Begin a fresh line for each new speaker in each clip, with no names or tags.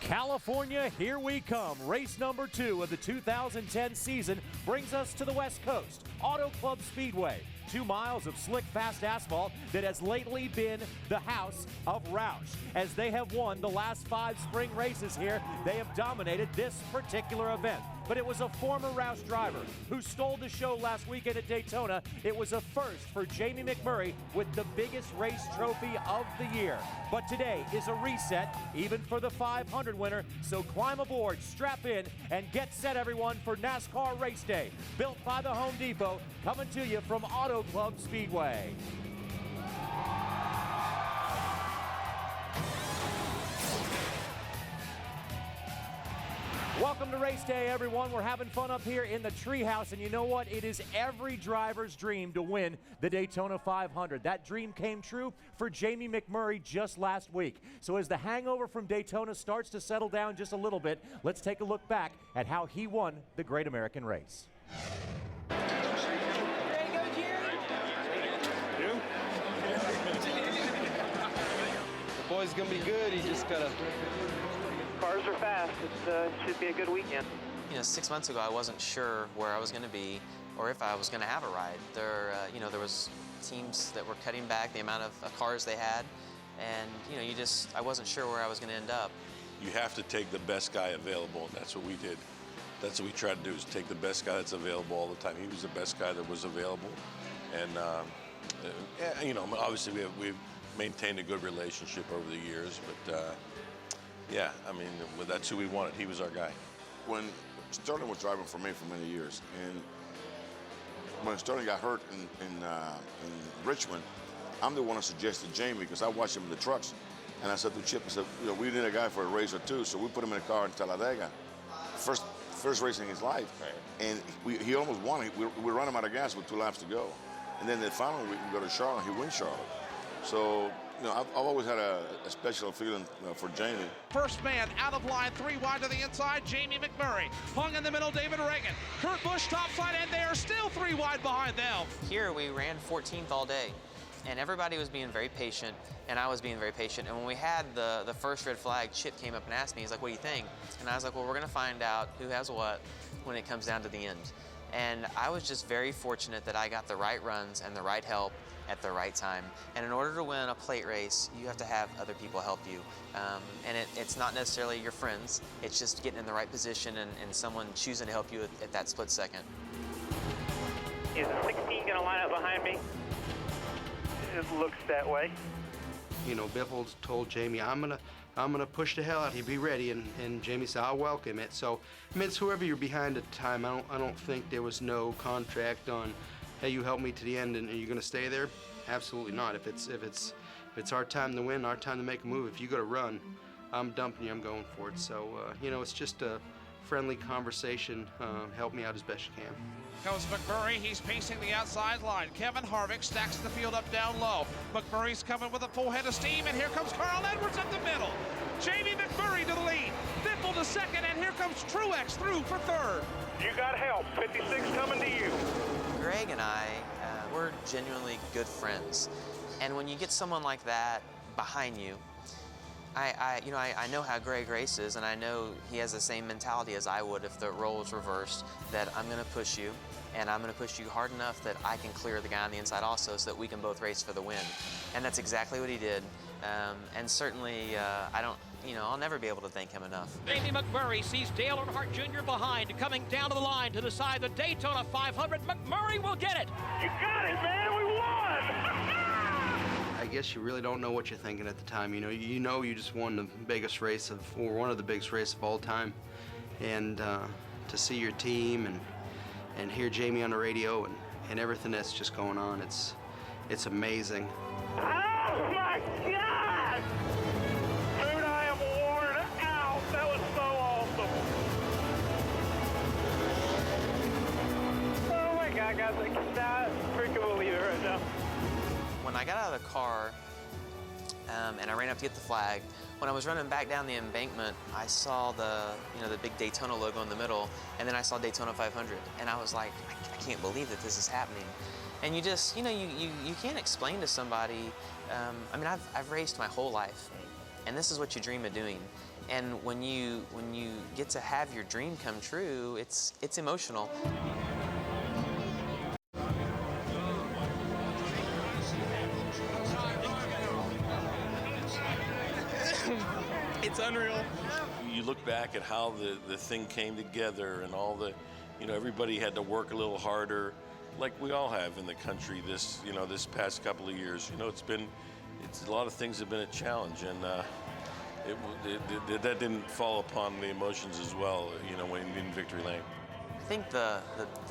California, here we come. Race number 2 of the 2010 season brings us to the West Coast, Auto Club Speedway. 2 miles of slick, fast asphalt that has lately been the house of Roush. As they have won the last 5 spring races here, they have dominated this particular event. But it was a former Roush driver who stole the show last weekend at Daytona. It was a first for Jamie McMurray with the biggest race trophy of the year. But today is a reset, even for the 500 winner. So climb aboard, strap in, and get set, everyone, for NASCAR Race Day. Built by the Home Depot, coming to you from Auto Club Speedway. Welcome to Race Day, everyone. We're having fun up here in the treehouse, and you know what? It is every driver's dream to win the Daytona 500. That dream came true for Jamie McMurray just last week. So as the hangover from Daytona starts to settle down just a little bit, let's take a look back at how he won the Great American Race.
The boy's gonna be good. He just gotta.
Cars are fast. It should be a good weekend.
You know, 6 months ago, I wasn't sure where I was going to be or if I was going to have a ride. There was teams that were cutting back the amount of cars they had, and I wasn't sure where I was going to end up.
You have to take the best guy available, and that's what we did. That's what we tried to do, is take the best guy that's available all the time. He was the best guy that was available, and obviously we've maintained a good relationship over the years, but. Yeah, I mean, that's who we wanted. He was our guy.
When Sterling was driving for me for many years, and when Sterling got hurt in Richmond, I'm the one who suggested Jamie, because I watched him in the trucks, and I said to Chip, I said, we need a guy for a race or two, so we put him in a car in Talladega. First race in his life, right. And he almost won. We run him out of gas with 2 laps to go. And then the final week, we go to Charlotte, he wins Charlotte. So, I've always had a special feeling for Jamie.
First man out of line, 3 wide to the inside, Jamie McMurray. Hung in the middle, David Reagan. Kurt Busch topside, and they are still 3 wide behind them.
Here we ran 14th all day, and everybody was being very patient, and I was being very patient. And when we had the first red flag, Chip came up and asked me, he's like, what do you think? And I was like, well, we're gonna find out who has what when it comes down to the end. And I was just very fortunate that I got the right runs and the right help at the right time. And in order to win a plate race, you have to have other people help you. And it's not necessarily your friends, it's just getting in the right position and someone choosing to help you at that split second.
Is the 16 gonna line up behind me? It looks that way.
Biffle told Jamie, I'm gonna push the hell out. He'd be ready, and Jamie said, I'll welcome it. So, it's whoever you're behind at the time. I don't think there was no contract on, hey, you help me to the end, and are you gonna stay there? Absolutely not. If it's our time to win, our time to make a move, if you gotta run, I'm dumping you, I'm going for it. So, it's just a friendly conversation. Help me out as best you can.
Goes McMurray, he's pacing the outside line. Kevin Harvick stacks the field up down low. McMurray's coming with a full head of steam, and here comes Carl Edwards up the middle. Jamie McMurray to the lead. Biffle to second, and here comes Truex through for third.
You got help. 56 coming to you.
Greg and I, we're genuinely good friends. And when you get someone like that behind you, I know how Greg races, and I know he has the same mentality as I would if the role was reversed, that I'm going to push you, and I'm going to push you hard enough that I can clear the guy on the inside also, so that we can both race for the win. And that's exactly what he did. And certainly, I'll never be able to thank him enough.
Jamie McMurray sees Dale Earnhardt Jr. behind, coming down to the line to decide the Daytona 500. McMurray will get it.
You got it, man. We won.
I guess you really don't know what you're thinking at the time. You just won the biggest race or one of the biggest races of all time, and to see your team and hear Jamie on the radio and everything that's just going on, it's amazing.
Oh my God! Dude, I am worn out. That was so awesome. Oh my God, guys, I cannot freaking believe it right now.
When I got out of the car and I ran up to get the flag, when I was running back down the embankment, I saw the big Daytona logo in the middle, and then I saw Daytona 500, and I was like, I can't believe that this is happening. And you just, you can't explain to somebody. I've raced my whole life, and this is what you dream of doing. And when you get to have your dream come true, it's emotional.
It's unreal.
You look back at how the thing came together and all the, everybody had to work a little harder, like we all have in the country this past couple of years. It's a lot of things have been a challenge, and that didn't fall upon the emotions as well, when in victory lane.
I think the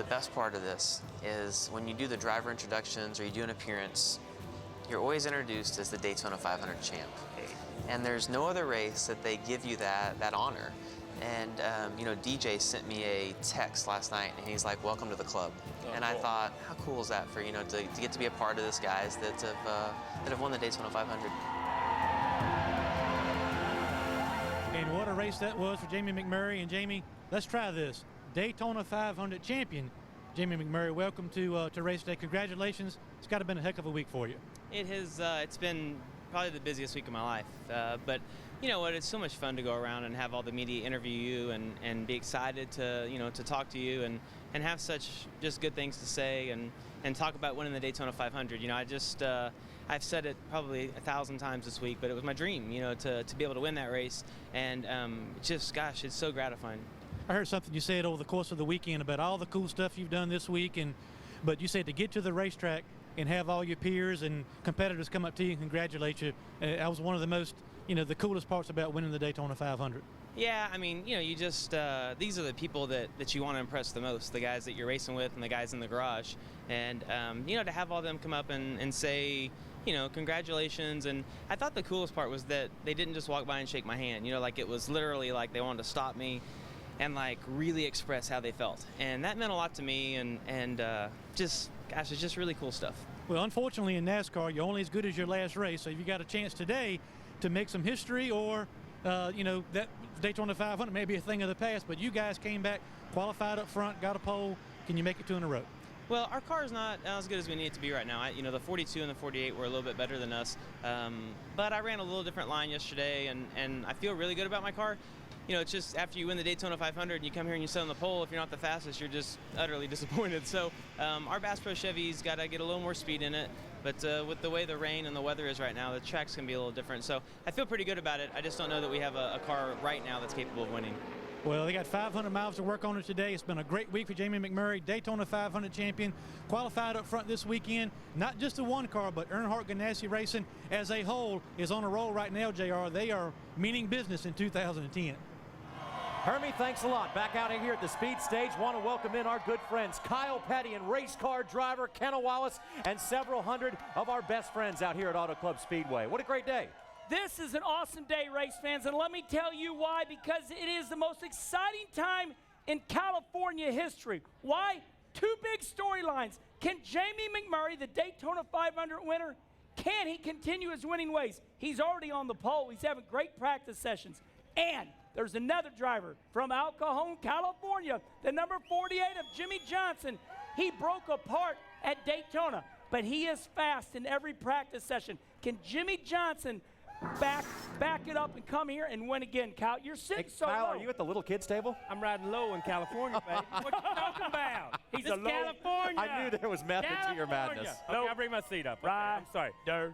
best part of this is when you do the driver introductions or you do an appearance, you're always introduced as the Daytona 500 champ. And there's no other race that they give you that honor. And DJ sent me a text last night, and he's like, "Welcome to the club." And I thought, how cool is that for to get to be a part of this, guys that have won the Daytona 500.
And what a race that was for Jamie McMurray. And Jamie, let's try this. Daytona 500 champion, Jamie McMurray, welcome to race day. Congratulations. It's got to have been a heck of a week for you.
It has. It's been probably the busiest week of my life. But you know what? It's so much fun to go around and have all the media interview you and be excited to to talk to you and have such just good things to say and talk about winning the Daytona 500. I've said it probably 1,000 times this week, but it was my dream, to be able to win that race. And gosh, it's so gratifying.
I heard something you said over the course of the weekend about all the cool stuff you've done this week, but you said to get to the racetrack and have all your peers and competitors come up to you and congratulate you. That was one of the most, the coolest parts about winning the Daytona 500.
Yeah, I mean, you just, these are the people that you want to impress the most, the guys that you're racing with and the guys in the garage. And, to have all them come up and say, congratulations. And I thought the coolest part was that they didn't just walk by and shake my hand, like it was literally like they wanted to stop me and like really express how they felt. And that meant a lot to me and gosh, it's just really cool stuff.
Well, unfortunately in NASCAR, you're only as good as your last race. So if you got a chance today to make some history or, that Daytona 500 may be a thing of the past, but you guys came back, qualified up front, got a pole. Can you make it 2 in a row?
Well, our car is not as good as we need it to be right now. The 42 and the 48 were a little bit better than us. But I ran a little different line yesterday, and I feel really good about my car. It's just after you win the Daytona 500 and you come here and you sit on the pole, if you're not the fastest, you're just utterly disappointed. So our Bass Pro Chevy's got to get a little more speed in it. But with the way the rain and the weather is right now, the track's going to be a little different. So I feel pretty good about it. I just don't know that we have a car right now that's capable of winning.
Well, they got 500 miles to work on it today. It's been a great week for Jamie McMurray, Daytona 500 champion, qualified up front this weekend. Not just the one car, but Earnhardt Ganassi Racing as a whole is on a roll right now, JR. They are meaning business in 2010.
Hermie, thanks a lot. Back out here at the speed stage, want to welcome in our good friends Kyle Petty and race car driver Kenna Wallace and several hundred of our best friends out here at Auto Club Speedway. What a great day.
This is an awesome day, race fans, and let me tell you why, because it is the most exciting time in California history. Why? 2 big storylines. Can Jamie McMurray, the Daytona 500 winner, can he continue his winning ways? He's already on the pole. He's having great practice sessions. And there's another driver from El Cajon, California, the number 48 of Jimmy Johnson. He broke apart at Daytona, but he is fast in every practice session. Can Jimmy Johnson back it up and come here and win again, Kyle? You're sitting so
Kyle,
low.
are you at the little kids table?
I'm riding low in California, baby. What you talking about? He's a low.
California.
I knew there was method to your madness.
Okay, I'll bring my seat up. Okay, I'm sorry. No,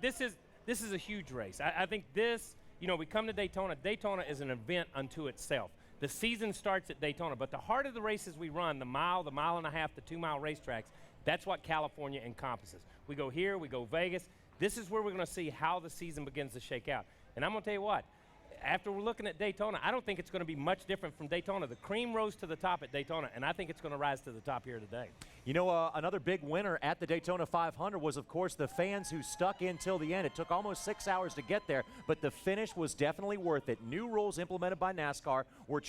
this is a huge race. I think this, we come to Daytona. Daytona is an event unto itself. The season starts at Daytona, but the heart of the races we run, the mile and a half, the 2-mile racetracks, that's what California encompasses. We go here, we go Vegas. This is where we're going to see how the season begins to shake out. And I'm going to tell you what, after we're looking at Daytona, I don't think it's going to be much different from Daytona. The cream rose to the top at Daytona, and I think it's going to rise to the top here today.
Another big winner at the Daytona 500 was, of course, the fans who stuck in till the end. It took almost 6 hours to get there, but the finish was definitely worth it. New rules implemented by NASCAR were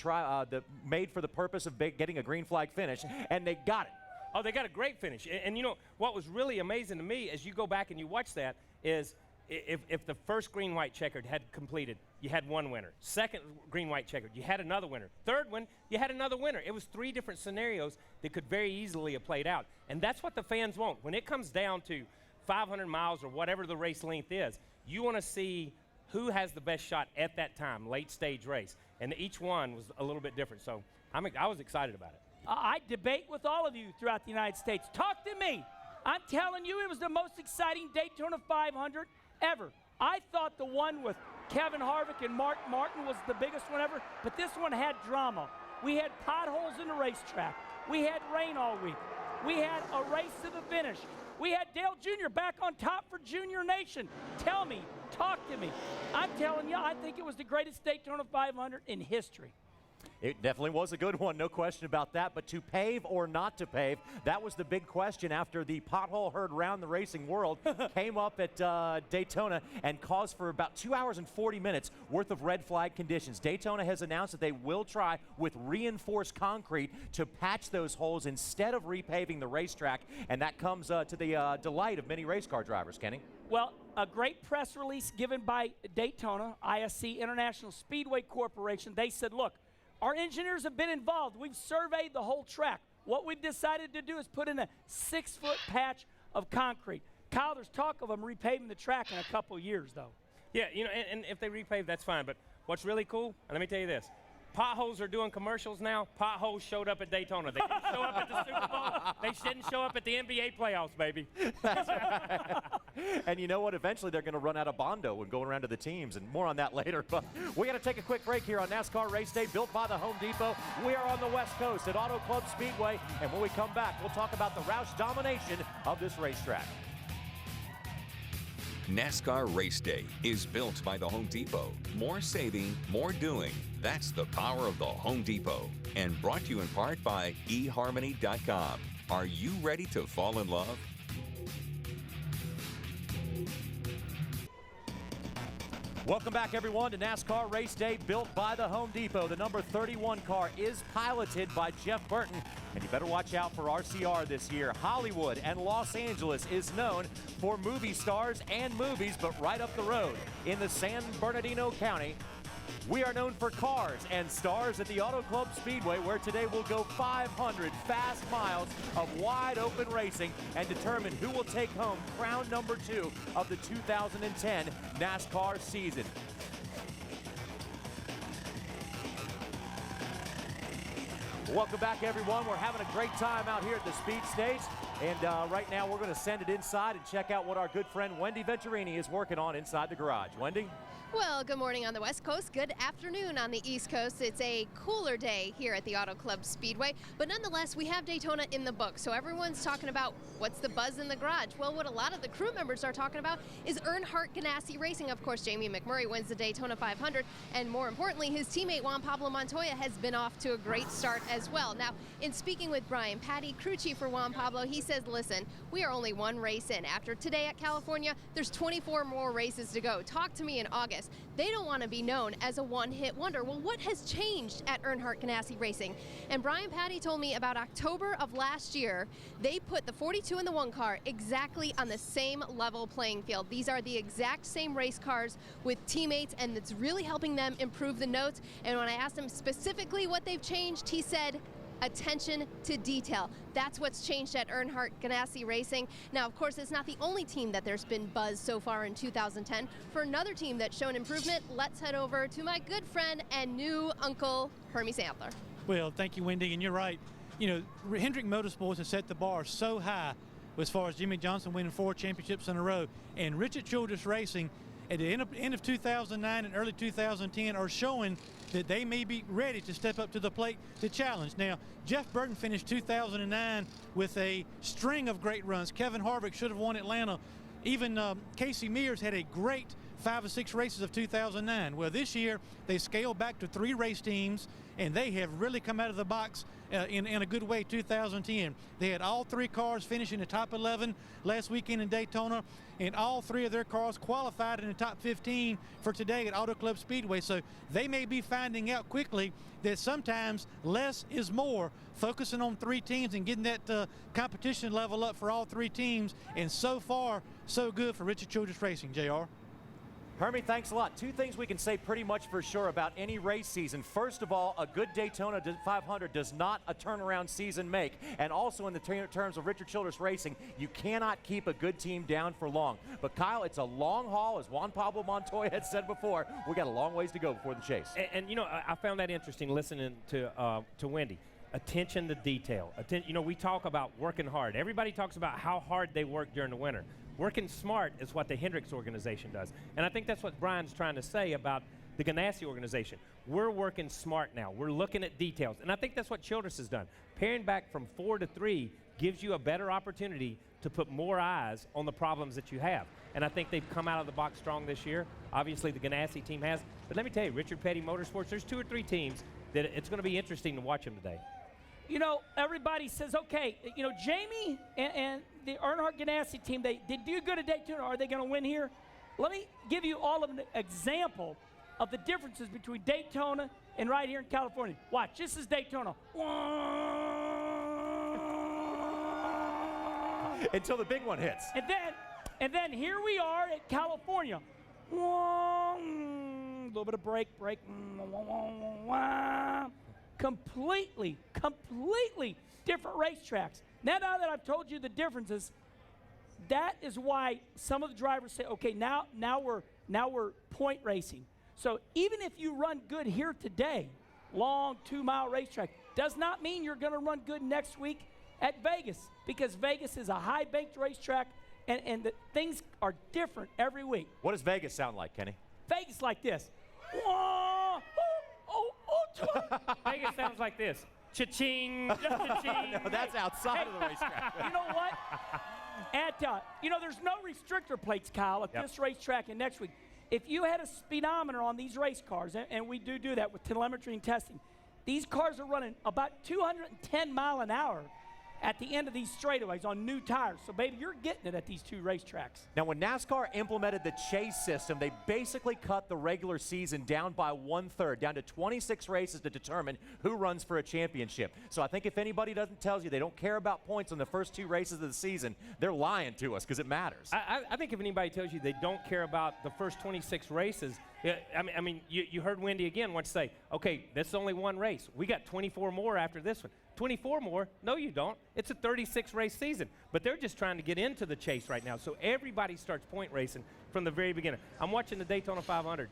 made for the purpose of getting a green flag finish, and they got it.
Oh, they got a great finish. And what was really amazing to me as you go back and you watch that is if the first green-white checkered had completed, you had one winner. Second green-white checkered, you had another winner. Third one, you had another winner. It was 3 different scenarios that could very easily have played out. And that's what the fans want. When it comes down to 500 miles or whatever the race length is, you want to see who has the best shot at that time, late stage race. And each one was a little bit different. So I was excited about it.
I debate with all of you throughout the United States. Talk to me. I'm telling you, it was the most exciting Daytona 500 ever. I thought the one with Kevin Harvick and Mark Martin was the biggest one ever, but this one had drama. We had potholes in the racetrack. We had rain all week. We had a race to the finish. We had Dale Jr. back on top for Junior Nation. Tell me, talk to me. I'm telling you, I think it was the greatest Daytona 500 in history.
It definitely was a good one, no question about that. But to pave or not to pave, that was the big question after the pothole herd round the racing world came up at Daytona and caused for about 2 hours and 40 minutes worth of red flag conditions. Daytona has announced that they will try with reinforced concrete to patch those holes instead of repaving the racetrack, and that comes to the delight of many race car drivers, Kenny.
Well, a great press release given by Daytona, ISC International Speedway Corporation. They said, look, our engineers have been involved. We've surveyed the whole track. What we've decided to do is put in a 6-foot patch of concrete. Kyle, there's talk of them repaving the track in a couple of years, though.
Yeah, you know, and if they repave, that's fine. But what's really cool, and let me tell you this, potholes are doing commercials now. Potholes showed up at Daytona. They didn't show up at the Super Bowl. They didn't show up at the NBA playoffs, baby.
And you know what? Eventually they're going to run out of Bondo when going around to the teams, and more on that later. But we got to take a quick break here on NASCAR Race Day, built by the Home Depot. We are on the West Coast at Auto Club Speedway, and when we come back, we'll talk about the Roush domination of this racetrack.
NASCAR Race Day is built by the Home Depot. More saving, more doing. That's the power of the Home Depot. And brought to you in part by eHarmony.com. Are you ready to fall in love?
Welcome back, everyone, to NASCAR Race Day, built by the Home Depot. The number 31 car is piloted by Jeff Burton, and you better watch out for RCR this year. Hollywood and Los Angeles is known for movie stars and movies, but right up the road in the San Bernardino County, we are known for cars and stars at the Auto Club Speedway, where today we'll go 500 fast miles of wide-open racing and determine who will take home crown number 2 of the 2010 NASCAR season. Welcome back, everyone. We're having a great time out here at the Speed Stage. And right now we're going to send it inside and check out what our good friend Wendy Venturini is working on inside the garage. Wendy?
Well, good morning on the West Coast. Good afternoon on the East Coast. It's a cooler day here at the Auto Club Speedway, but nonetheless, we have Daytona in the book. So everyone's talking about what's the buzz in the garage. Well, what a lot of the crew members are talking about is Earnhardt Ganassi Racing. Of course, Jamie McMurray wins the Daytona 500, and more importantly, his teammate Juan Pablo Montoya has been off to a great start as well. Now, in speaking with Brian Patty, crew chief for Juan Pablo, he says, listen, we are only one race in. After today at California, there's 24 more races to go. Talk to me in August. They don't want to be known as a one-hit wonder. Well, what has changed at Earnhardt Ganassi Racing? And Brian Patty told me about October of last year, they put the 42 and the 1 car exactly on the same level playing field. These are the exact same race cars with teammates, and it's really helping them improve the notes. And when I asked him specifically what they've changed, he said, attention to detail. That's what's changed at Earnhardt Ganassi Racing. Now, of course, it's not the only team that there's been buzz so far in 2010. For another team that's shown improvement, let's head over to my good friend and new uncle, Hermie Sandler.
Well, thank you, Wendy, and you're right. You know, Hendrick Motorsports has set the bar so high as far as Jimmy Johnson winning 4 championships in a row, and Richard Childress Racing at the end of 2009 and early 2010 are showing that they may be ready to step up to the plate to challenge. Now, Jeff Burton finished 2009 with a string of great runs. Kevin Harvick should have won Atlanta. Even Casey Mears had a great 5 or 6 races of 2009. Well, this year they scaled back to 3 race teams, and they have really come out of the box in a good way. 2010, they had all 3 cars finish in the top 11 last weekend in Daytona, and all 3 of their cars qualified in the top 15 for today at Auto Club Speedway. So they may be finding out quickly that sometimes less is more, focusing on 3 teams and getting that competition level up for all 3 teams. And so far, so good for Richard Childress Racing, JR.
Hermie, thanks a lot. Two things we can say pretty much for sure about any race season. First of all, a good Daytona 500 does not a turnaround season make. And also in the terms of Richard Childress Racing, you cannot keep a good team down for long. But Kyle, it's a long haul, as Juan Pablo Montoya had said before. We got a long ways to go before the chase.
And you know, I found that interesting listening to Wendy. Attention to detail. You know, we talk about working hard. Everybody talks about how hard they work during the winter. Working smart is what the Hendricks organization does. And I think that's what Brian's trying to say about the Ganassi organization. We're working smart now. We're looking at details. And I think that's what Childress has done. Paring back from 4 to 3 gives you a better opportunity to put more eyes on the problems that you have. And I think they've come out of the box strong this year. Obviously, the Ganassi team has. But let me tell you, Richard Petty Motorsports, there's 2 or 3 teams that it's going to be interesting to watch them today.
You know, everybody says, okay, you know, Jamie and the Earnhardt Ganassi team, they do good at Daytona. Are they going to win here? Let me give you all of an example of the differences between Daytona and right here in California. Watch, this is Daytona.
Until the big one hits.
And then here we are at California. A little bit of break. Completely different racetracks. Now that I've told you the differences, that is why some of the drivers say, okay, now we're point racing. So even if you run good here today, long 2-mile racetrack, does not mean you're going to run good next week at Vegas, because Vegas is a high-banked racetrack, and the things are different every week.
What does Vegas sound like, Kenny?
Vegas like this.
Vegas sounds like this. Cha-ching, just cha-ching.
No, that's outside of the racetrack.
You know what? You know, there's no restrictor plates, Kyle, at this racetrack and next week. If you had a speedometer on these race cars, and we do that with telemetry and testing, these cars are running about 210 mile an hour at the end of these straightaways on new tires. So, baby, you're getting it at these 2 racetracks.
Now, when NASCAR implemented the chase system, they basically cut the regular season down by 1/3, down to 26 races to determine who runs for a championship. So I think if anybody tells you they don't care about points on the first 2 races of the season, they're lying to us, because it matters.
I think if anybody tells you they don't care about the first 26 races, I mean, you heard Wendy again once say, okay, this is only 1 race. We got 24 more after this one. 24 more? No, you don't. It's a 36-race season. But they're just trying to get into the chase right now. So everybody starts point racing from the very beginning. I'm watching the Daytona 500,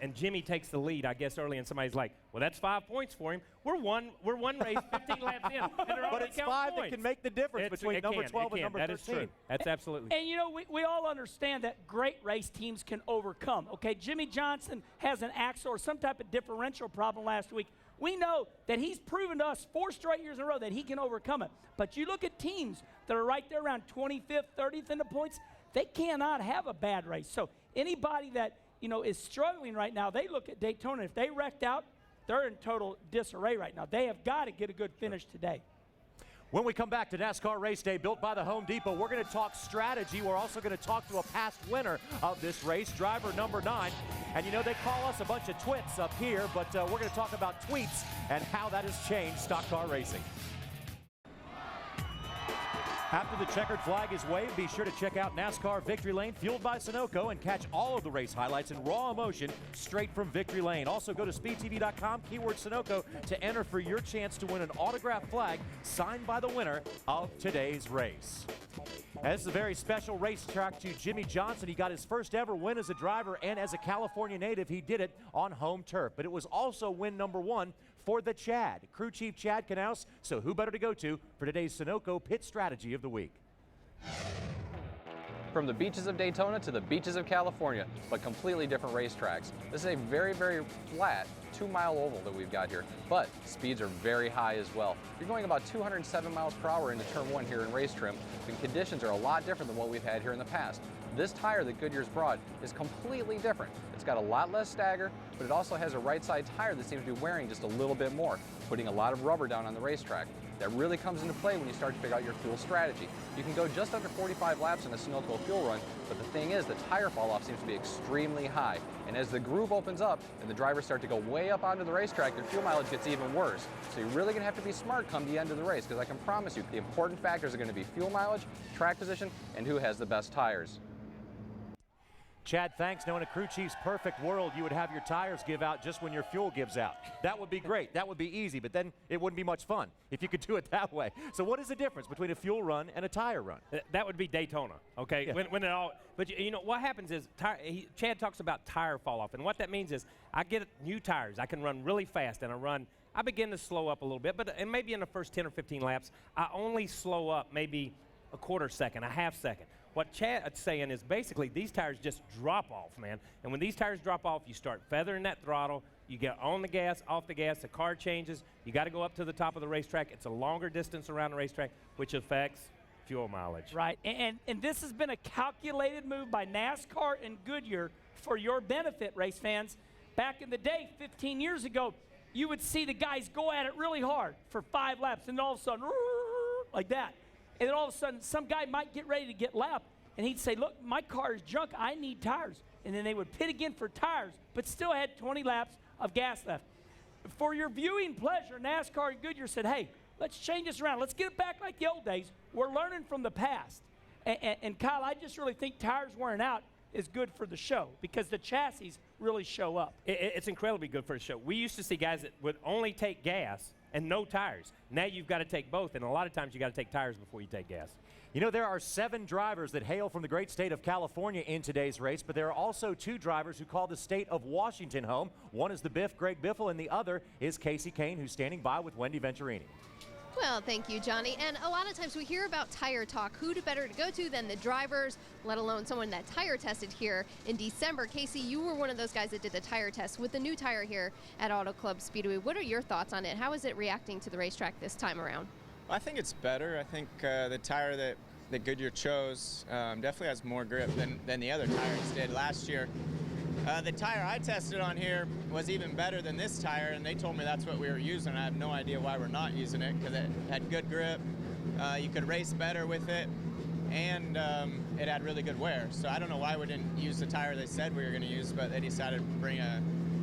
and Jimmy takes the lead, I guess, early, and somebody's like, well, that's 5 points for him. We're one race, 15 laps in.
But it's 5 that can make the difference between number 12 and number 13.
That is true. That's absolutely
true. And, you know, we all understand that great race teams can overcome. Okay, Jimmy Johnson has an axle or some type of differential problem last week. We know that he's proven to us 4 straight years in a row that he can overcome it. But you look at teams that are right there around 25th, 30th in the points, they cannot have a bad race. So anybody that, you know, is struggling right now, they look at Daytona. If they wrecked out, they're in total disarray right now. They have got to get a good finish today.
When we come back to NASCAR Race Day, built by the Home Depot, we're going to talk strategy. We're also going to talk to a past winner of this race, driver number 9. And you know, they call us a bunch of twits up here, but we're going to talk about tweets and how that has changed stock car racing. After the checkered flag is waved, be sure to check out NASCAR Victory Lane, fueled by Sunoco, and catch all of the race highlights in raw emotion straight from Victory Lane. Also, go to speedtv.com, keyword Sunoco, to enter for your chance to win an autographed flag signed by the winner of today's race. And this is a very special racetrack to Jimmy Johnson. He got his first ever win as a driver, and as a California native, he did it on home turf. But it was also win number 1 for the Chad, crew chief Chad Knaus. So who better to go to for today's Sunoco Pit Strategy of the Week?
From the beaches of Daytona to the beaches of California, but completely different racetracks. This is a very, very flat 2-mile oval that we've got here, but speeds are very high as well. You're going about 207 miles per hour into turn 1 here in race trim, and conditions are a lot different than what we've had here in the past. This tire that Goodyear's brought is completely different. It's got a lot less stagger, but it also has a right side tire that seems to be wearing just a little bit more, putting a lot of rubber down on the racetrack. That really comes into play when you start to figure out your fuel strategy. You can go just under 45 laps in a Sunoco fuel run, but the thing is the tire fall off seems to be extremely high. And as the groove opens up and the drivers start to go way up onto the racetrack, your fuel mileage gets even worse. So you're really going to have to be smart come the end of the race, because I can promise you the important factors are going to be fuel mileage, track position, and who has the best tires.
Chad, thanks. Now, in a crew chief's perfect world, you would have your tires give out just when your fuel gives out. That would be great. That would be easy, but then it wouldn't be much fun if you could do it that way. So what is the difference between a fuel run and a tire run?
That would be Daytona, okay?
Yeah.
When it all, but you know, what happens is, Chad talks about tire fall off, and what that means is I get new tires. I can run really fast, and I begin to slow up a little bit, and maybe in the first 10 or 15 laps, I only slow up maybe a quarter second, a half second. What Chad's saying is basically these tires just drop off, man. And when these tires drop off, you start feathering that throttle. You get on the gas, off the gas, the car changes. You got to go up to the top of the racetrack. It's a longer distance around the racetrack, which affects fuel mileage.
Right, and this has been a calculated move by NASCAR and Goodyear for your benefit, race fans. Back in the day, 15 years ago, you would see the guys go at it really hard for 5 laps, and all of a sudden, like that. And then all of a sudden, some guy might get ready to get lapped, and he'd say, look, my car is junk, I need tires. And then they would pit again for tires, but still had 20 laps of gas left. For your viewing pleasure, NASCAR and Goodyear said, hey, let's change this around. Let's get it back like the old days. We're learning from the past. And Kyle, I just really think tires wearing out is good for the show because the chassis really show up.
It's incredibly good for the show. We used to see guys that would only take gas and no tires. Now you've got to take both, and a lot of times you got to take tires before you take gas.
You know, there are 7 drivers that hail from the great state of California in today's race, but there are also 2 drivers who call the state of Washington home. One is the Biff, Greg Biffle, and the other is Casey Kane, who's standing by with Wendy Venturini.
Well, thank you, Johnny. And a lot of times we hear about tire talk. Who better to go to than the drivers, let alone someone that tire tested here in December. Casey, you were one of those guys that did the tire test with the new tire here at Auto Club Speedway. What are your thoughts on it? How is it reacting to the racetrack this time around?
I think it's better. I think the tire that Goodyear chose definitely has more grip than the other tires did last year. The tire I tested on here was even better than this tire, and they told me that's what we were using. I have no idea why we're not using it because it had good grip. You could race better with it, and it had really good wear. So I don't know why we didn't use the tire they said we were going to use, but they decided to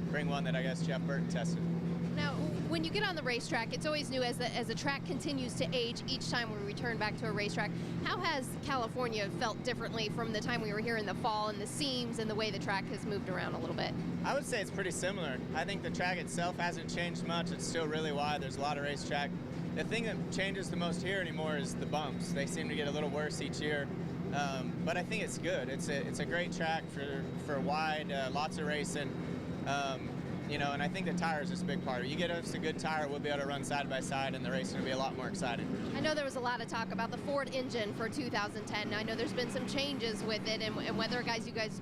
bring one that I guess Jeff Burton tested.
Now, when you get on the racetrack, it's always new as the track continues to age each time we return back to a racetrack. How has California felt differently from the time we were here in the fall and the seams and the way the track has moved around a little bit?
I would say it's pretty similar. I think the track itself hasn't changed much. It's still really wide. There's a lot of racetrack. The thing that changes the most here anymore is the bumps. They seem to get a little worse each year. But I think it's good. It's a great track for wide, lots of racing. You know, and I think the tires is a big part of it. You get us a good tire, we'll be able to run side by side, and the racing will be a lot more exciting.
I know there was a lot of talk about the Ford engine for 2010. I know there's been some changes with it, and whether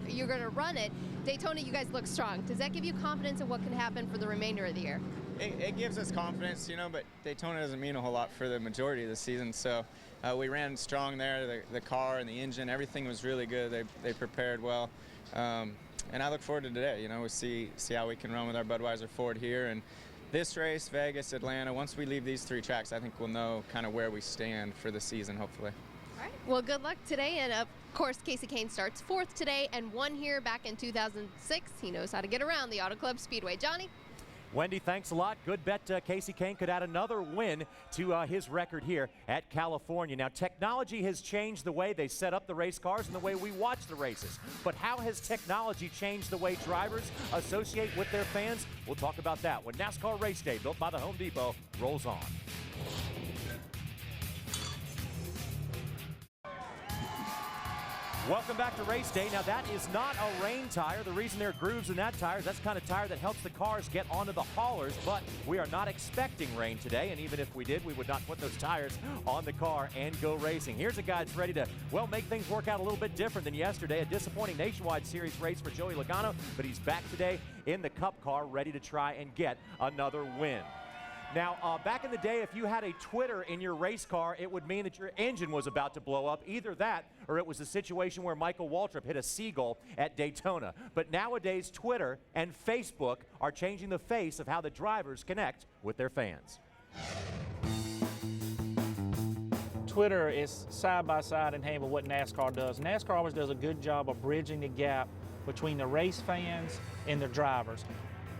you're going to run it. Daytona, you guys look strong. Does that give you confidence in what can happen for the remainder of the year?
It gives us confidence, you know, but Daytona doesn't mean a whole lot for the majority of the season. So we ran strong there. The car and the engine, everything was really good. They prepared well. And I look forward to today. You know, we see how we can run with our Budweiser Ford here. And this race, Vegas, Atlanta, once we leave these 3 tracks, I think we'll know kind of where we stand for the season, hopefully.
All right. Well, good luck today. And, of course, Casey Kane starts 4th today and won here back in 2006. He knows how to get around the Auto Club Speedway. Johnny?
Wendy, thanks a lot. Good bet Casey Kane could add another win to his record here at California. Now, technology has changed the way they set up the race cars and the way we watch the races. But how has technology changed the way drivers associate with their fans? We'll talk about that when NASCAR Race Day, built by the Home Depot, rolls on. Welcome back to Race Day. Now, that is not a rain tire. The reason there are grooves in that tire is that's the kind of tire that helps the cars get onto the haulers, but we are not expecting rain today, and even if we did, we would not put those tires on the car and go racing. Here's a guy that's ready to, well, make things work out a little bit different than yesterday. A disappointing Nationwide Series race for Joey Logano, but he's back today in the Cup car, ready to try and get another win. Now, back in the day, if you had a Twitter in your race car, it would mean that your engine was about to blow up. Either that, or it was a situation where Michael Waltrip hit a seagull at Daytona. But nowadays, Twitter and Facebook are changing the face of how the drivers connect with their fans.
Twitter is side by side in hand with what NASCAR does. NASCAR always does a good job of bridging the gap between the race fans and the drivers.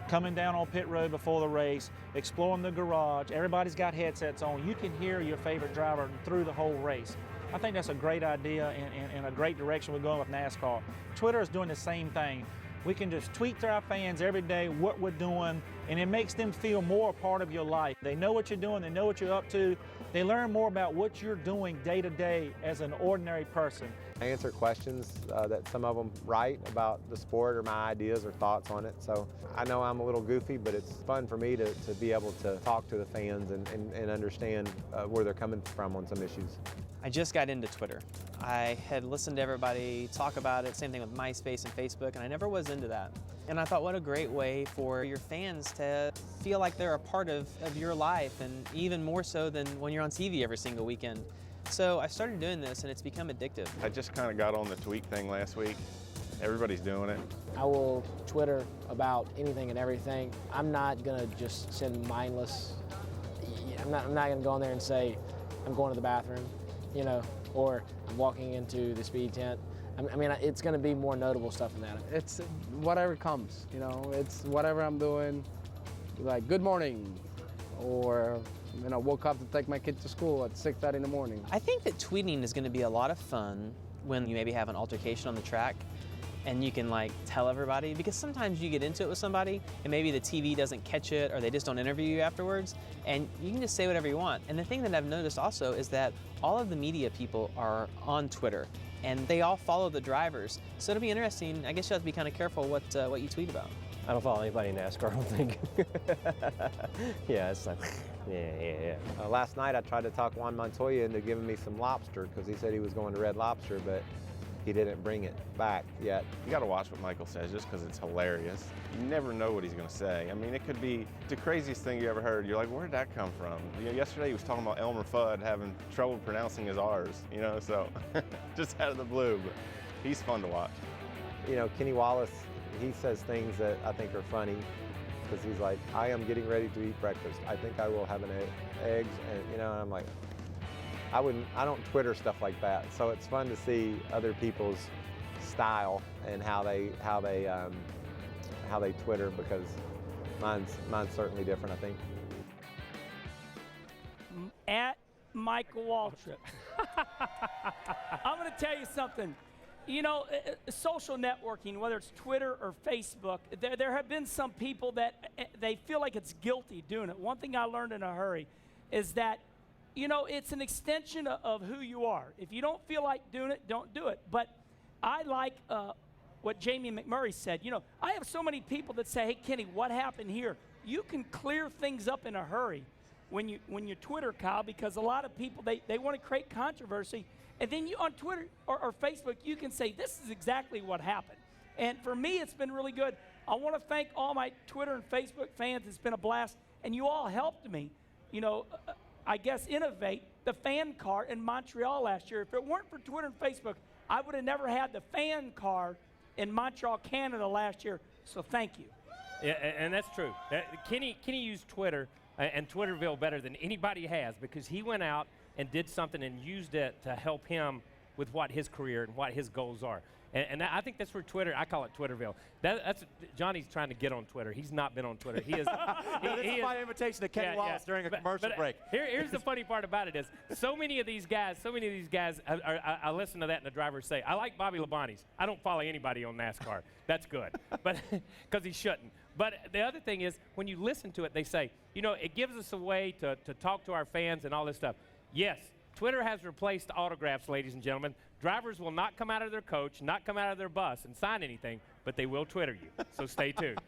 Coming down on pit road before the race, exploring the garage, everybody's got headsets on. You can hear your favorite driver through the whole race. I think that's a great idea and a great direction we're going with NASCAR. Twitter is doing the same thing. We can just tweet to our fans every day what we're doing, and it makes them feel more a part of your life. They know what you're doing, they know what you're up to. They learn more about what you're doing day to day as an ordinary person.
I answer questions that some of them write about the sport or my ideas or thoughts on it. So I know I'm a little goofy, but it's fun for me to be able to talk to the fans and understand where they're coming from on some issues.
I just got into Twitter. I had listened to everybody talk about it, same thing with MySpace and Facebook, and I never was into that. And I thought, what a great way for your fans to feel like they're a part of your life, and even more so than when you're on TV every single weekend. So I started doing this, and it's become addictive.
I just kind of got on the tweet thing last week. Everybody's doing it.
I will Twitter about anything and everything. I'm not gonna just send mindless, I'm not gonna go on there and say, I'm going to the bathroom, you know, or I'm walking into the speed tent. I mean, it's going to be more notable stuff than that.
It's whatever comes, you know, it's whatever I'm doing, like good morning, or, you know, woke up to take my kid to school at 6:30 in the morning.
I think that tweeting is going to be a lot of fun when you maybe have an altercation on the track and you can like tell everybody, because sometimes you get into it with somebody and maybe the TV doesn't catch it or they just don't interview you afterwards, and you can just say whatever you want. And the thing that I've noticed also is that all of the media people are on Twitter and they all follow the drivers. So it'll be interesting. I guess you have to be kind of careful what you tweet about.
I don't follow anybody in NASCAR, I don't think. Yeah, it's like, yeah.
Last night I tried to talk Juan Montoya into giving me some lobster because he said he was going to Red Lobster, but he didn't bring it back yet.
You got to watch what Michael says just because it's hilarious. You never know what he's going to say. I mean, it could be the craziest thing you ever heard. You're like, where did that come from? You know, yesterday he was talking about Elmer Fudd having trouble pronouncing his R's, you know, so just out of the blue, but he's fun to watch.
You know, Kenny Wallace, he says things that I think are funny because he's like, I am getting ready to eat breakfast. I think I will have an eggs, and you know, and I'm like, I don't Twitter stuff like that. So it's fun to see other people's style and how they Twitter, because mine's certainly different, I think.
At Michael Waltrip. I'm going to tell you something. You know, social networking, whether it's Twitter or Facebook, there have been some people that they feel like it's guilty doing it. One thing I learned in a hurry is that, you know, it's an extension of who you are. If you don't feel like doing it, don't do it. But I like what Jamie McMurray said. You know, I have so many people that say, hey, Kenny, what happened here? You can clear things up in a hurry when you Twitter, Kyle, because a lot of people, they want to create controversy. And then you on Twitter or Facebook, you can say, this is exactly what happened. And for me, it's been really good. I want to thank all my Twitter and Facebook fans. It's been a blast. And you all helped me, you know, I guess, innovate the fan car in Montreal last year. If it weren't for Twitter and Facebook, I would have never had the fan car in Montreal, Canada last year. So thank you.
Yeah, and that's true. Kenny used Twitter and Twitterville better than anybody has, because he went out and did something and used it to help him with what his career and what his goals are. And I think that's where Twitter, I call it Twitterville. That's Johnny's trying to get on Twitter. He's not been on Twitter. He is.
This is my invitation to Kenny Wallace during a commercial break.
Here's the funny part about it is, so many of these guys, I listen to that and the drivers say, I like Bobby Labonte's. I don't follow anybody on NASCAR. That's good, but because he shouldn't. But the other thing is, when you listen to it, they say, you know, it gives us a way to talk to our fans and all this stuff. Yes, Twitter has replaced autographs, ladies and gentlemen. Drivers will not come out of their coach, not come out of their bus and sign anything, but they will Twitter you. So stay tuned.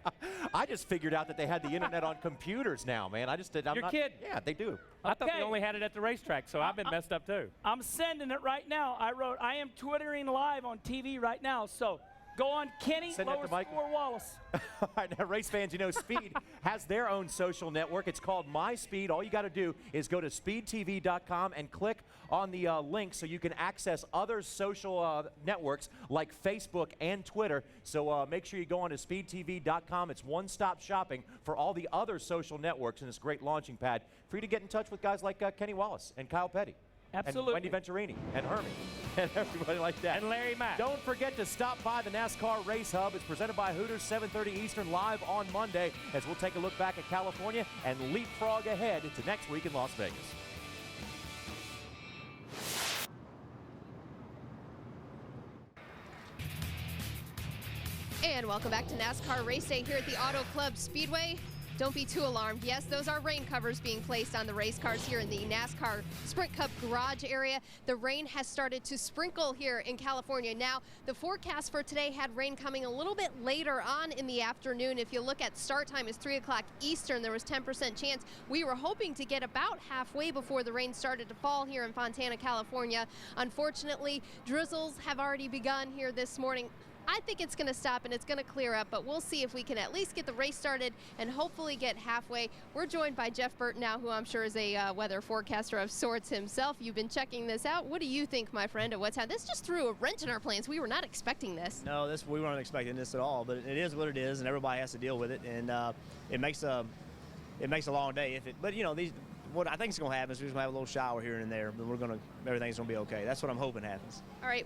I just figured out that they had the internet on computers now, man. I just did.
You're kidding.
Yeah, they do.
I thought they only had it at the racetrack, so I've been messed up too.
I'm sending it right now. I am Twittering live on TV right now. So go on Kenny, lower score Wallace.
All right, now, race fans, you know, Speed has their own social network. It's called My Speed. All you got to do is go to speedtv.com and click on the link so you can access other social networks like Facebook and Twitter. So make sure you go on to speedtv.com. It's one-stop shopping for all the other social networks, and it's a great launching pad for you to get in touch with guys like Kenny Wallace and Kyle Petty.
Absolutely.
And Wendy Venturini and Hermie and everybody like that.
And Larry Mack.
Don't forget to stop by the NASCAR Race Hub. It's presented by Hooters, 7:30 Eastern, live on Monday, as we'll take a look back at California and leapfrog ahead to next week in Las Vegas.
And welcome back to NASCAR Race Day here at the Auto Club Speedway. Don't be too alarmed. Yes, those are rain covers being placed on the race cars here in the NASCAR Sprint Cup garage area. The rain has started to sprinkle here in California. Now, the forecast for today had rain coming a little bit later on in the afternoon. If you look at start time is 3 o'clock Eastern, there was 10% chance. We were hoping to get about halfway before the rain started to fall here in Fontana, California. Unfortunately, drizzles have already begun here this morning. I think it's going to stop and it's going to clear up, but we'll see if we can at least get the race started and hopefully get halfway. We're joined by Jeff Burton now, who I'm sure is a weather forecaster of sorts himself. You've been checking this out. What do you think, my friend, of what's happened? This just threw a wrench in our plans. We were not expecting this.
No, we weren't expecting this at all, but it is what it is, and everybody has to deal with it, and it makes a long day. But you know, what I think is going to happen is we're going to have a little shower here and there, but everything's going to be okay. That's what I'm hoping happens.
All right,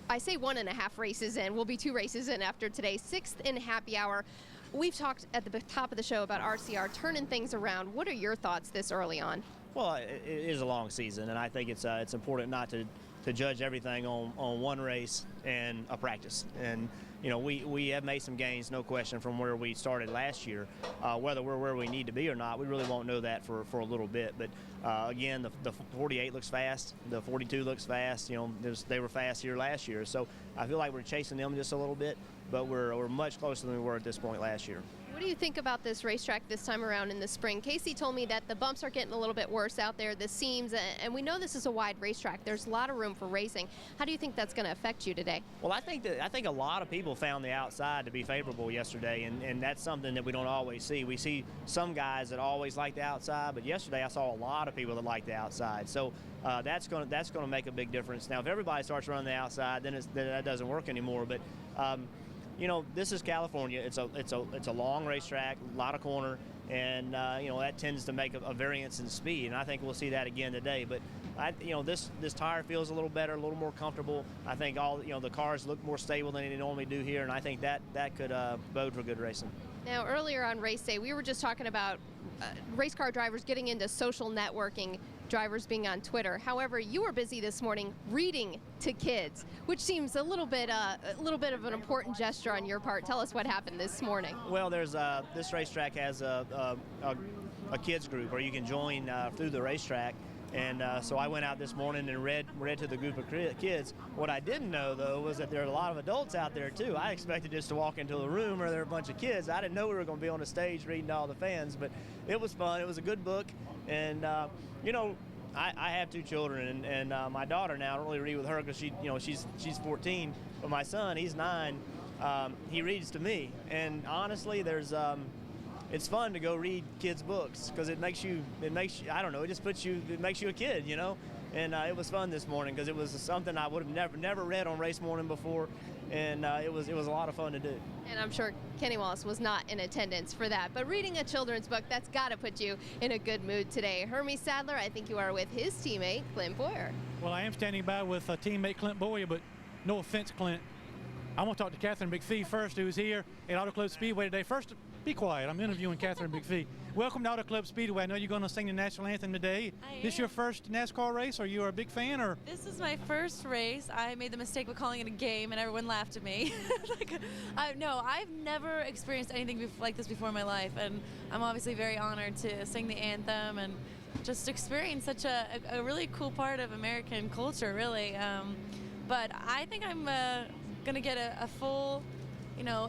I say 1.5 races in. We'll be 2 races in after today. 6th in happy hour. We've talked at the top of the show about RCR turning things around. What are your thoughts this early on?
Well, it is a long season, and I think it's important not to judge everything on one race and a practice. And you know, we have made some gains, no question, from where we started last year. Whether we're where we need to be or not, we really won't know that for a little bit. But again, the 48 looks fast, the 42 looks fast. You know, they were fast here last year, so I feel like we're chasing them just a little bit, but we're much closer than we were at this point last year.
What do you think about this racetrack this time around in the spring? Casey told me that the bumps are getting a little bit worse out there, the seams, and we know this is a wide racetrack. There's a lot of room for racing. How do you think that's going to affect you today?
Well, I think a lot of people found the outside to be favorable yesterday, and that's something that we don't always see. We see some guys that always like the outside, but yesterday I saw a lot of people that like the outside. So that's going to make a big difference. Now, if everybody starts running the outside, then that doesn't work anymore. But you know, this is California. It's a long racetrack, a lot of corner, and you know, that tends to make a variance in speed. And I think we'll see that again today. But you know, this tire feels a little better, a little more comfortable. I think the cars look more stable than they normally do here, and I think that could bode for good racing.
Now, earlier on race day, we were just talking about race car drivers getting into social networking, drivers being on Twitter. However, you were busy this morning reading to kids, which seems a little bit of an important gesture on your part. Tell us what happened this morning.
Well, there's this racetrack has a kids group where you can join through the racetrack. And so I went out this morning and read to the group of kids. What I didn't know, though, was that there are a lot of adults out there, too. I expected just to walk into a room where there were a bunch of kids. I didn't know we were going to be on the stage reading to all the fans, but it was fun. It was a good book. And, you know, I have 2 children, and my daughter now, I don't really read with her because she's 14, but my son, he's 9. He reads to me. And honestly, it's fun to go read kids' books because it makes you, I don't know, it makes you a kid, you know? And it was fun this morning because it was something I would have never read on race morning before, and it was a lot of fun to do.
And I'm sure Kenny Wallace was not in attendance for that, but reading a children's book, that's got to put you in a good mood today. Hermie Sadler, I think you are with his teammate, Clint Bowyer.
Well, I am standing by with teammate Clint Bowyer, but no offense, Clint. I want to talk to Catherine McPhee first, who's here at Auto Club Speedway today. First, be quiet. I'm interviewing Catherine McPhee. Welcome to Auto Club Speedway. I know you're going to sing the national anthem today. This your first NASCAR race? Are you a big fan? Or
This is my first race. I made the mistake of calling it a game, and everyone laughed at me. No, I've never experienced anything like this before in my life, and I'm obviously very honored to sing the anthem and just experience such a really cool part of American culture, really. But I think I'm going to get a full,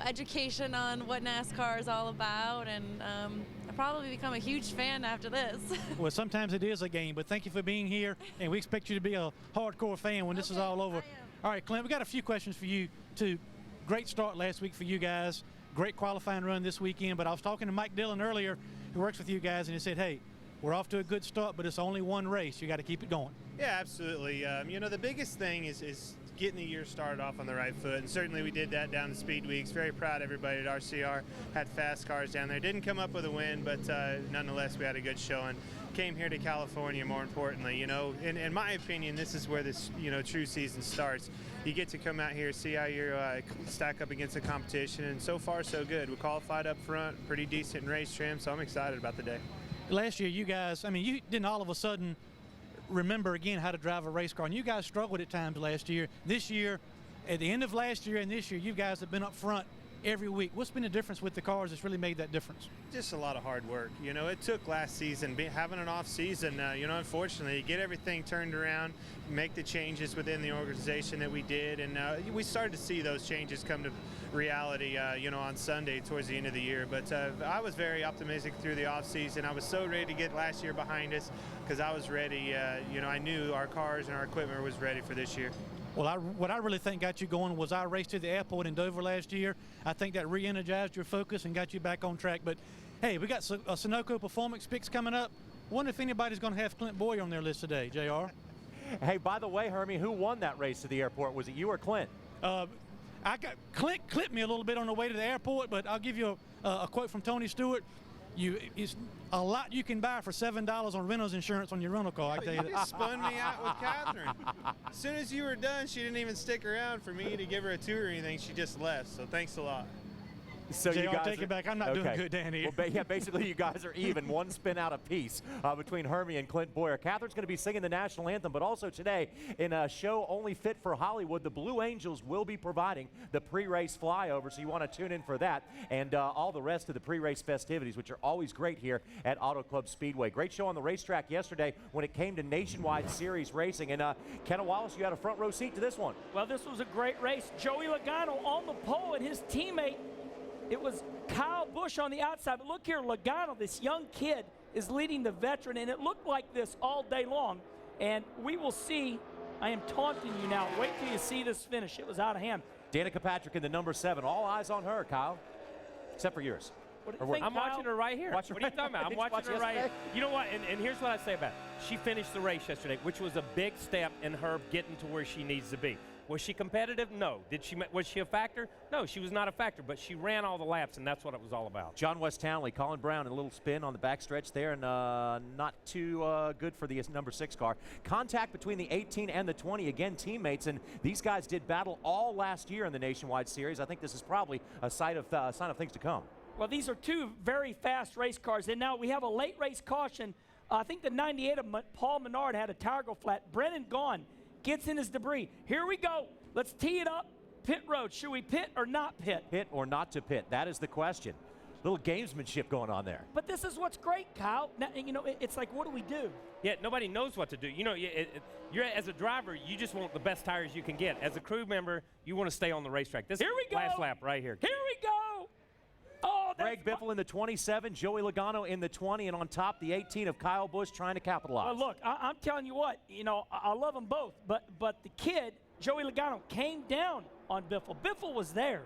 education on what NASCAR is all about, and I'll probably become a huge fan after this.
Well, sometimes it is a game, but thank you for being here, and we expect you to be a hardcore fan when this is all over. All right, Clint, we got a few questions for you, too. Great start last week for you guys. Great qualifying run this weekend, but I was talking to Mike Dillon earlier, who works with you guys, and he said, hey, we're off to a good start, but it's only one race. You got to keep it going.
Yeah, absolutely. The biggest thing is getting the year started off on the right foot, and certainly we did that down the Speed Weeks. Very proud of everybody at RCR. Had fast cars down there. Didn't come up with a win, but nonetheless we had a good showing. Came here to California, more importantly. In my opinion, this is where this true season starts. You get to come out here, see how you stack up against the competition, and so far so good. We qualified up front, pretty decent in race trim, so I'm excited about the day.
Last year, you guys, you didn't all of a sudden remember again how to drive a race car, and you guys struggled at times last year. This year, at the end of last year and this year, you guys have been up front every week. What's been the difference with the cars that's really made that difference?
Just a lot of hard work. You know, it took last season, having an off season, you know, unfortunately, get everything turned around, make the changes within the organization that we did, and we started to see those changes come to reality, you know, on Sunday towards the end of the year. But I was very optimistic through the off season. I was so ready to get last year behind us because I was ready. You know, I knew our cars and our equipment was ready for this year.
Well, what I really think got you going was our race to the airport in Dover last year. I think that re-energized your focus and got you back on track. But, hey, we got a Sunoco Performance picks coming up. Wonder if anybody's going to have Clint Bowyer on their list today, JR.
Hey, by the way, Hermie, who won that race to the airport? Was it you or Clint?
Clint clipped me a little bit on the way to the airport, but I'll give you a quote from Tony Stewart. It's a lot you can buy for $7 on renter's insurance on your rental car. I tell you
You just spun me out with Catherine. As soon as you were done, she didn't even stick around for me to give her a tour or anything. She just left. So thanks a lot.
So
JR,
you guys
take it back. I'm not doing good, Danny.
Well, yeah, basically you guys are even, one spin out apiece between Hermie and Clint Bowyer. Catherine's going to be singing the national anthem, but also today in a show only fit for Hollywood, the Blue Angels will be providing the pre-race flyover, so you want to tune in for that and all the rest of the pre-race festivities, which are always great here at Auto Club Speedway. Great show on the racetrack yesterday when it came to Nationwide Series racing. And Kenna Wallace, you had a front row seat to this one.
Well, this was a great race. Joey Logano on the pole, and his teammate, it was Kyle Busch on the outside. But look here, Logano, this young kid, is leading the veteran, and it looked like this all day long. And we will see. I am taunting you now. Wait till you see this finish. It was out of hand.
Danica Patrick in the number 7. All eyes on her, Kyle, except for yours.
What do you think,
I'm
Kyle?
watching her right here. What are you talking about? I'm watching her right here. You know what? And here's what I say about it. She finished the race yesterday, which was a big step in her getting to where she needs to be. Was she competitive? No. Was she a factor? No, she was not a factor, but she ran all the laps, and that's what it was all about.
John West Townley, Colin Brown, and a little spin on the backstretch there, and not too good for the number 6 car. Contact between the 18 and the 20, again, teammates, and these guys did battle all last year in the Nationwide Series. I think this is probably a sign of things to come.
Well, these are two very fast race cars, and now we have a late race caution. I think the 98 of Paul Menard had a tire go flat. Brennan gone. Gets in his debris. Here we go. Let's tee it up. Pit road. Should we pit or not pit?
Pit or not to pit? That is the question. Little gamesmanship going on there.
But this is what's great, Kyle. Now, you know, it's like, what do we do?
Yeah, nobody knows what to do. You know, you're as a driver, you just want the best tires you can get. As a crew member, you want to stay on the racetrack. This
here we
is
go.
Last lap right here.
Here we go. Oh,
Greg Biffle in the 27, Joey Logano in the 20, and on top the 18 of Kyle Busch trying to capitalize.
Well, look, I'm telling you what, you know, I love them both, but the kid, Joey Logano, came down on Biffle. Biffle was there.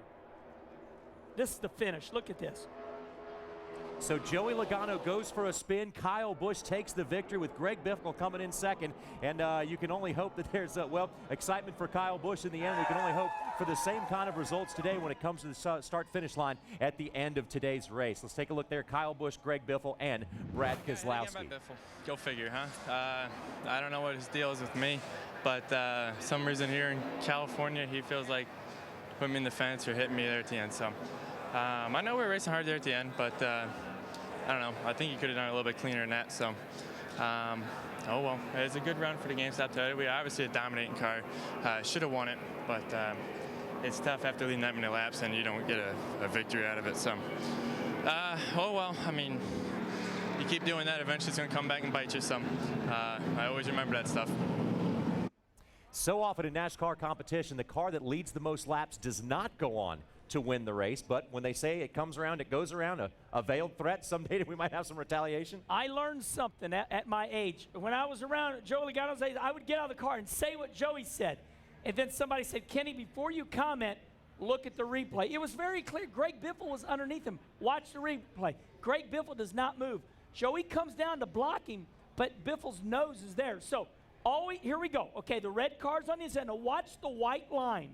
This is the finish. Look at this.
So Joey Logano goes for a spin. Kyle Busch takes the victory with Greg Biffle coming in second. And you can only hope that there's, excitement for Kyle Busch in the end. We can only hope for the same kind of results today when it comes to the start-finish line at the end of today's race. Let's take a look there. Kyle Busch, Greg Biffle, and Brad Keselowski.
Go figure, huh? I don't know what his deal is with me, but some reason here in California, he feels like putting me in the fence or hitting me there at the end. So I know we were racing hard there at the end, but I don't know. I think he could have done it a little bit cleaner than that. So, oh well. It's a good run for the GameStop today. We obviously a dominating car. Should have won it, but it's tough after leading that many laps and you don't get a victory out of it. So, oh well. I mean, you keep doing that, eventually it's going to come back and bite you. So, I always remember that stuff.
So often in NASCAR competition, the car that leads the most laps does not go on to win the race, but when they say it comes around, it goes around, a veiled threat. Someday we might have some retaliation.
I learned something at my age. When I was around Joey Logano's age, I would get out of the car and say what Joey said. And then somebody said, Kenny, before you comment, look at the replay. It was very clear. Greg Biffle was underneath him. Watch the replay. Greg Biffle does not move. Joey comes down to block him, but Biffle's nose is there. So here we go. Okay, the red car's on his end. Now watch the white line.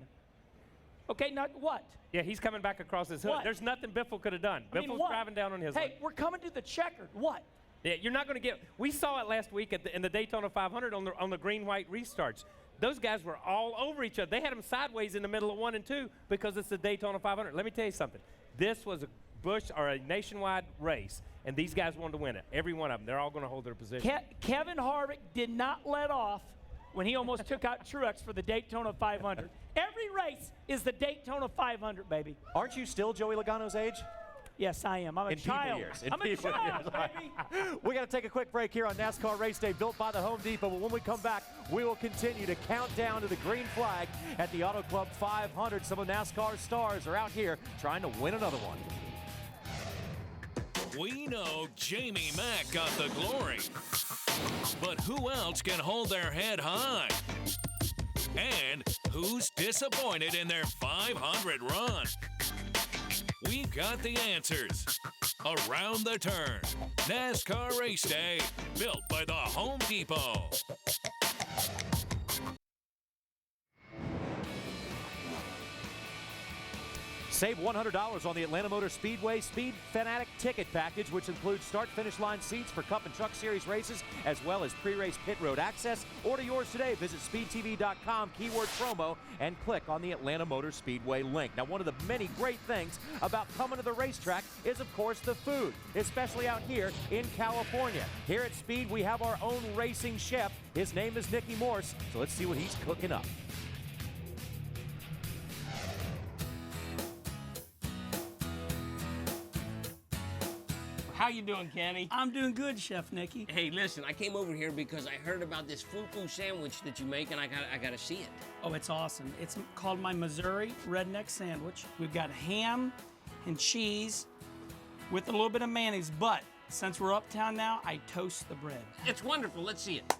Okay, now what?
Yeah, he's coming back across his hood.
What?
There's nothing Biffle could have done. Biffle's driving down on his hood.
Hey, we're coming to the checkered. What?
Yeah, you're not going to get. We saw it last week in the Daytona 500 on the green-white restarts. Those guys were all over each other. They had them sideways in the middle of 1 and 2 because it's the Daytona 500. Let me tell you something. This was a a nationwide race, and these guys wanted to win it. Every one of them. They're all going to hold their position.
Kevin Harvick did not let off when he almost took out Truex for the Daytona 500. Every race is the Daytona 500, baby.
Aren't you still Joey Logano's age?
Yes, I am. I'm a child. I'm a child, baby.
We got to take a quick break here on NASCAR Race Day, built by the Home Depot. But when we come back, we will continue to count down to the green flag at the Auto Club 500. Some of NASCAR's stars are out here trying to win another one.
We know Jamie Mack got the glory, but who else can hold their head high? And who's disappointed in their 500 run? We've got the answers. Around the Turn, NASCAR Race Day, built by the Home Depot.
Save $100 on the Atlanta Motor Speedway Speed Fanatic Ticket Package, which includes start-finish line seats for Cup and Truck Series races, as well as pre-race pit road access. Order yours today. Visit speedtv.com, keyword promo, and click on the Atlanta Motor Speedway link. Now, one of the many great things about coming to the racetrack is, of course, the food, especially out here in California. Here at Speed, we have our own racing chef. His name is Nicky Morse, so let's see what he's cooking up.
How you doing, Kenny?
I'm doing good, Chef Nicky.
Hey, listen, I came over here because I heard about this fufu sandwich that you make, and I gotta see it.
Oh, it's awesome. It's called my Missouri Redneck Sandwich. We've got ham and cheese with a little bit of mayonnaise, but since we're uptown now, I toast the bread.
It's wonderful. Let's see it.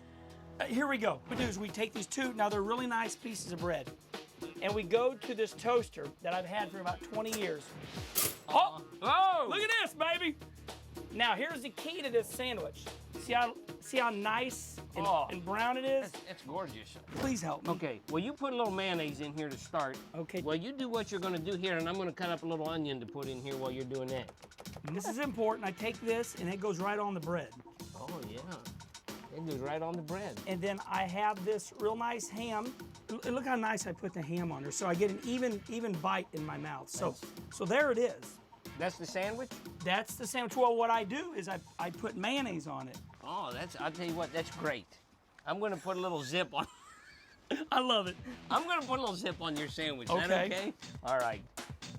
Here we go. What we do is we take these two, now they're really nice pieces of bread, and we go to this toaster that I've had for about 20 years. Oh! Look at this, baby! Now, here's the key to this sandwich. See how nice and brown it is?
It's gorgeous.
Please help me.
Okay, well, you put a little mayonnaise in here to start.
Okay.
Well, you do what you're gonna do here, and I'm gonna cut up a little onion to put in here while you're doing that.
This is important. I take this, and it goes right on the bread.
Oh, yeah. It goes right on the bread.
And then I have this real nice ham. Look how nice I put the ham on there, so I get an even bite in my mouth. So there it is.
That's the sandwich?
That's the sandwich. Well, what I do is I put mayonnaise on it.
Oh, I'll tell you what, that's great. I'm gonna put a little zip on.
I love it.
I'm gonna put a little zip on your sandwich. Is that okay? All right.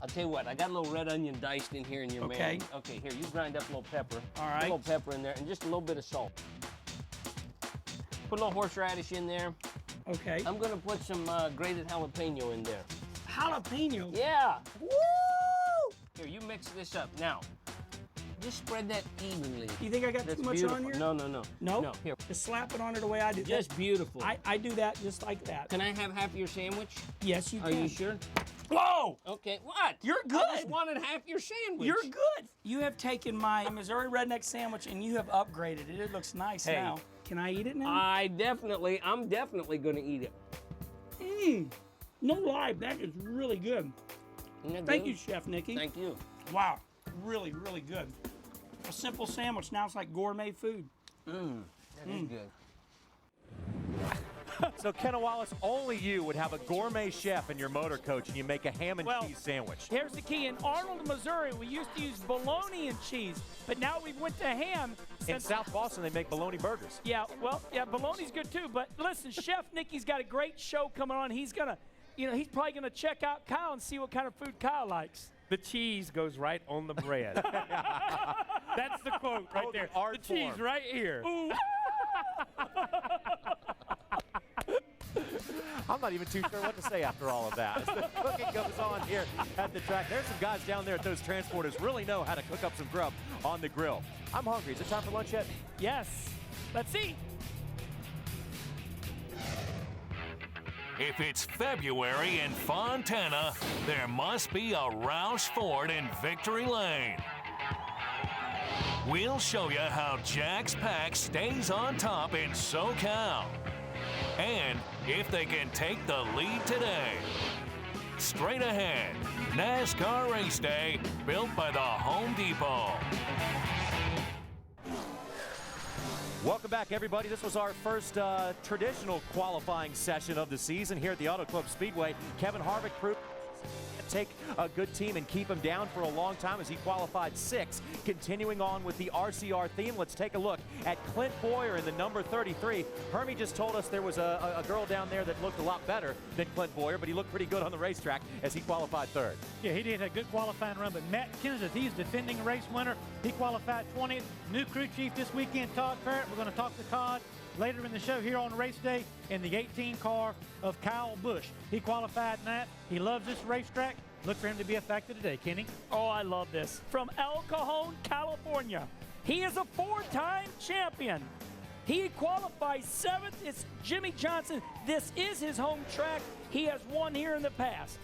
I'll tell you what, I got a little red onion diced in here in your mayonnaise. Okay, here, you grind up a little pepper.
All right.
A little pepper in there, and just a little bit of salt. Put a little horseradish in there.
Okay.
I'm gonna put some grated jalapeno in there.
Jalapeno?
Yeah. Woo! Here, you mix this up. Now, just spread that evenly.
You think I got too much on here?
No, no, no.
No?
No, here.
Just slap it on it the way I do.
Just beautiful.
I do that just like that.
Can I have half of your sandwich?
Yes, you can.
Are you sure?
Whoa!
Okay, what?
You're good.
I just wanted half your sandwich.
You're good. You have taken my Missouri Redneck Sandwich and you have upgraded it. It looks nice now. Can I eat it now?
I'm definitely gonna eat it.
No lie, that is really good. Thank you, Chef Nicky.
Thank you.
Wow, really, really good. A simple sandwich, now it's like gourmet food.
That is good.
So, Kenna Wallace, only you would have a gourmet chef in your motor coach and you make a ham and cheese sandwich.
Here's the key. In Arnold, Missouri, we used to use bologna and cheese, but now we went to ham.
In South Boston, they make bologna burgers.
Yeah, well, yeah, bologna's good too, but listen, Chef Nicky's got a great show coming on. He's gonna, he's probably gonna check out Kyle and see what kind of food Kyle likes.
The cheese goes right on the bread. That's the quote right there. The cheese right here.
I'm not even too sure what to say after all of that. As the cooking goes on here at the track, there's some guys down there at those transporters really know how to cook up some grub on the grill. I'm hungry. Is it time for lunch yet?
Yes. Let's eat.
If it's February in Fontana, there must be a Roush Ford in Victory Lane. We'll show you how Jack's Pack stays on top in SoCal. And if they can take the lead today. Straight ahead, NASCAR Race Day, built by the Home Depot.
Welcome back, everybody. This was our first traditional qualifying session of the season here at the Auto Club Speedway. Kevin Harvick proved take a good team and keep them down for a long time as he qualified 6th. Continuing on with the RCR theme, let's take a look at Clint Bowyer in the number 33. Hermie just told us there was a girl down there that looked a lot better than Clint Bowyer, but he looked pretty good on the racetrack as he qualified 3rd.
Yeah, he did a good qualifying run, but Matt Kenseth, he's defending race winner. He qualified 20th. New crew chief this weekend, Todd Parrott. We're going to talk to Todd later in the show here on race day in the 18 car of Kyle Busch. He qualified 9th. He loves this racetrack. Look for him to be a factor today, Kenny.
Oh, I love this. From El Cajon, California. He is a 4-time champion. He qualifies 7th. It's Jimmy Johnson. This is his home track. He has won here in the past.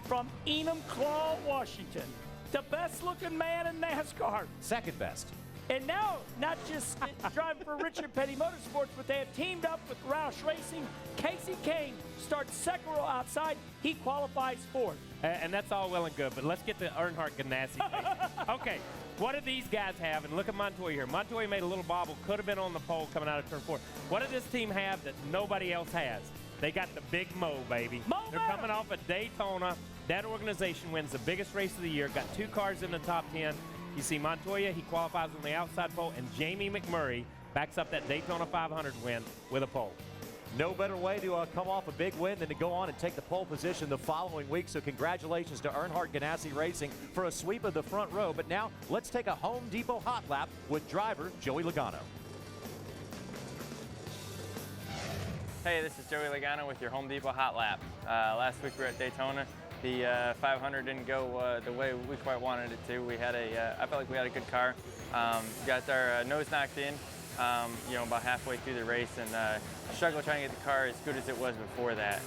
From Enumclaw, Washington, the best-looking man in NASCAR.
2nd best.
And now, not just driving for Richard Petty Motorsports, but they have teamed up with Roush Racing. Casey Kane starts 2nd row outside. He qualifies 4th.
And that's all well and good, but let's get to Earnhardt Ganassi. Okay, what do these guys have? And look at Montoya here. Montoya made a little bobble, could have been on the pole coming out of turn 4. What does this team have that nobody else has? They got the big Mo, baby. They're coming off at Daytona. That organization wins the biggest race of the year. Got 2 cars in the top 10. You see Montoya, he qualifies on the outside pole, and Jamie McMurray backs up that Daytona 500 win with a pole.
No better way to come off a big win than to go on and take the pole position the following week. So congratulations to Earnhardt Ganassi Racing for a sweep of the front row. But now let's take a Home Depot hot lap with driver Joey Logano.
Hey, this is Joey Logano with your Home Depot hot lap. Last week we were at Daytona. The 500 didn't go the way we quite wanted it to. We had I felt like we had a good car. Got our nose knocked in, about halfway through the race, and struggled trying to get the car as good as it was before that.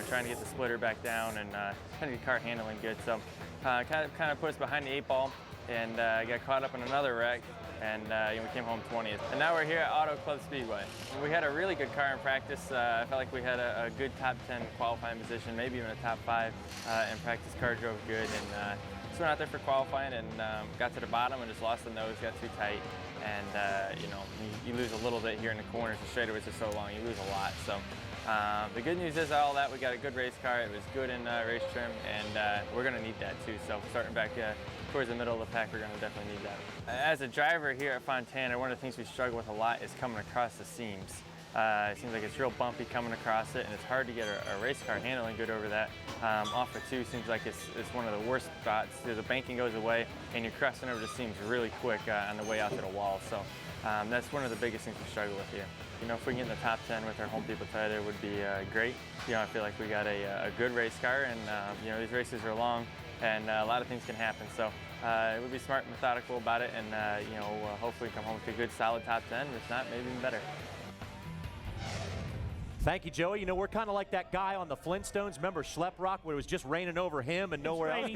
Trying to get the splitter back down and trying to get the car handling good. So kind of put us behind the 8 ball, and got caught up in another wreck. And we came home 20th. And now we're here at Auto Club Speedway. We had a really good car in practice. I felt like we had a good top 10 qualifying position, maybe even a top 5 in practice. Car drove good, and just went out there for qualifying and got to the bottom and just lost the nose, got too tight. And you lose a little bit here in the corners. The straightaways are so long, you lose a lot. So the good news is all that we got a good race car. It was good in race trim, and we're going to need that too. So starting back towards the middle of the pack, we're going to definitely need that. As a driver here at Fontana, one of the things we struggle with a lot is coming across the seams. It seems like it's real bumpy coming across it, and it's hard to get a race car handling good over that. Off of 2 seems like it's one of the worst spots. The banking goes away, and you're crossing over the seams really quick on the way out to the wall. So that's one of the biggest things we struggle with here. If we can get in the top 10 with our Home Depot title, it would be great. I feel like we got a good race car, and these races are long, and a lot of things can happen. So it would be smart and methodical about it, and hopefully come home with a good solid top 10. If not, maybe even better.
Thank you, Joey. We're kind of like that guy on the Flintstones. Remember Schleprock, where it was just raining over him and nowhere else?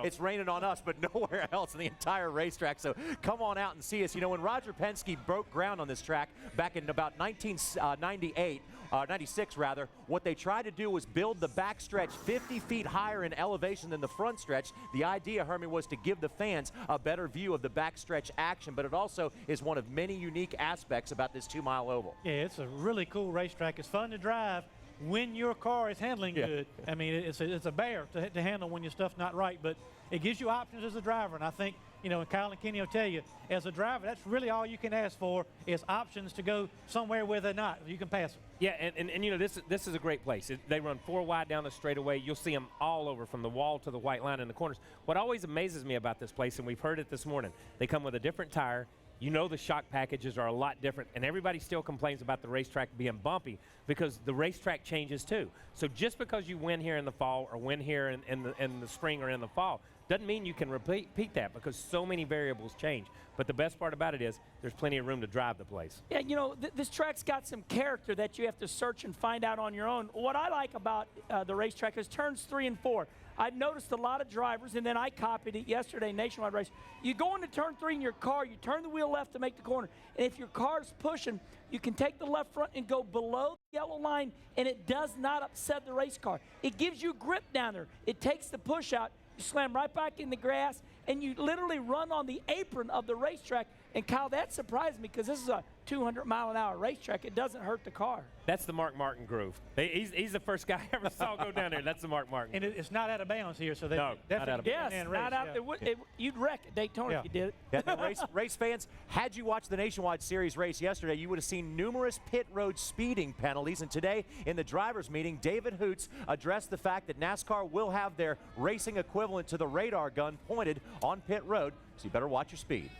It's raining on us, but nowhere else in the entire racetrack. So come on out and see us. When Roger Penske broke ground on this track back in about 96 rather, what they tried to do was build the backstretch 50 feet higher in elevation than the front stretch. The idea, Hermie, was to give the fans a better view of the backstretch action, but it also is one of many unique aspects about this 2-mile oval.
Yeah, it's a really cool racetrack. It's fun to drive when your car is handling good. I mean, it's a bear to handle when your stuff's not right, but it gives you options as a driver, and I think, and Kyle and Kenny will tell you, as a driver, that's really all you can ask for is options to go somewhere where they're not. You can pass them.
Yeah, and this is a great place. They run 4 wide down the straightaway. You'll see them all over from the wall to the white line in the corners. What always amazes me about this place, and we've heard it this morning, they come with a different tire. The shock packages are a lot different, and everybody still complains about the racetrack being bumpy because the racetrack changes too. So just because you win here in the fall or win here in the spring or in the fall doesn't mean you can repeat that because so many variables change. But the best part about it is there's plenty of room to drive the place.
Yeah, this track's got some character that you have to search and find out on your own. What I like about the racetrack is turns 3 and 4. I've noticed a lot of drivers, and then I copied it yesterday, nationwide race. You go into turn 3 in your car, you turn the wheel left to make the corner, and if your car's pushing, you can take the left front and go below the yellow line, and it does not upset the race car. It gives you grip down there. It takes the push out. You slam right back in the grass, and you literally run on the apron of the racetrack. And Kyle, that surprised me because this is a 200-mile-an-hour racetrack, it doesn't hurt the car.
That's the Mark Martin groove. He's the first guy I ever saw go down there. That's the Mark Martin.
And it's not out of bounds here, so they
no,
definitely
not out. You'd wreck at Daytona if you did it.
Yeah, race fans, had you watched the Nationwide Series race yesterday, you would have seen numerous pit road speeding penalties. And today, in the drivers' meeting, David Hoots addressed the fact that NASCAR will have their racing equivalent to the radar gun pointed on pit road, so you better watch your speed.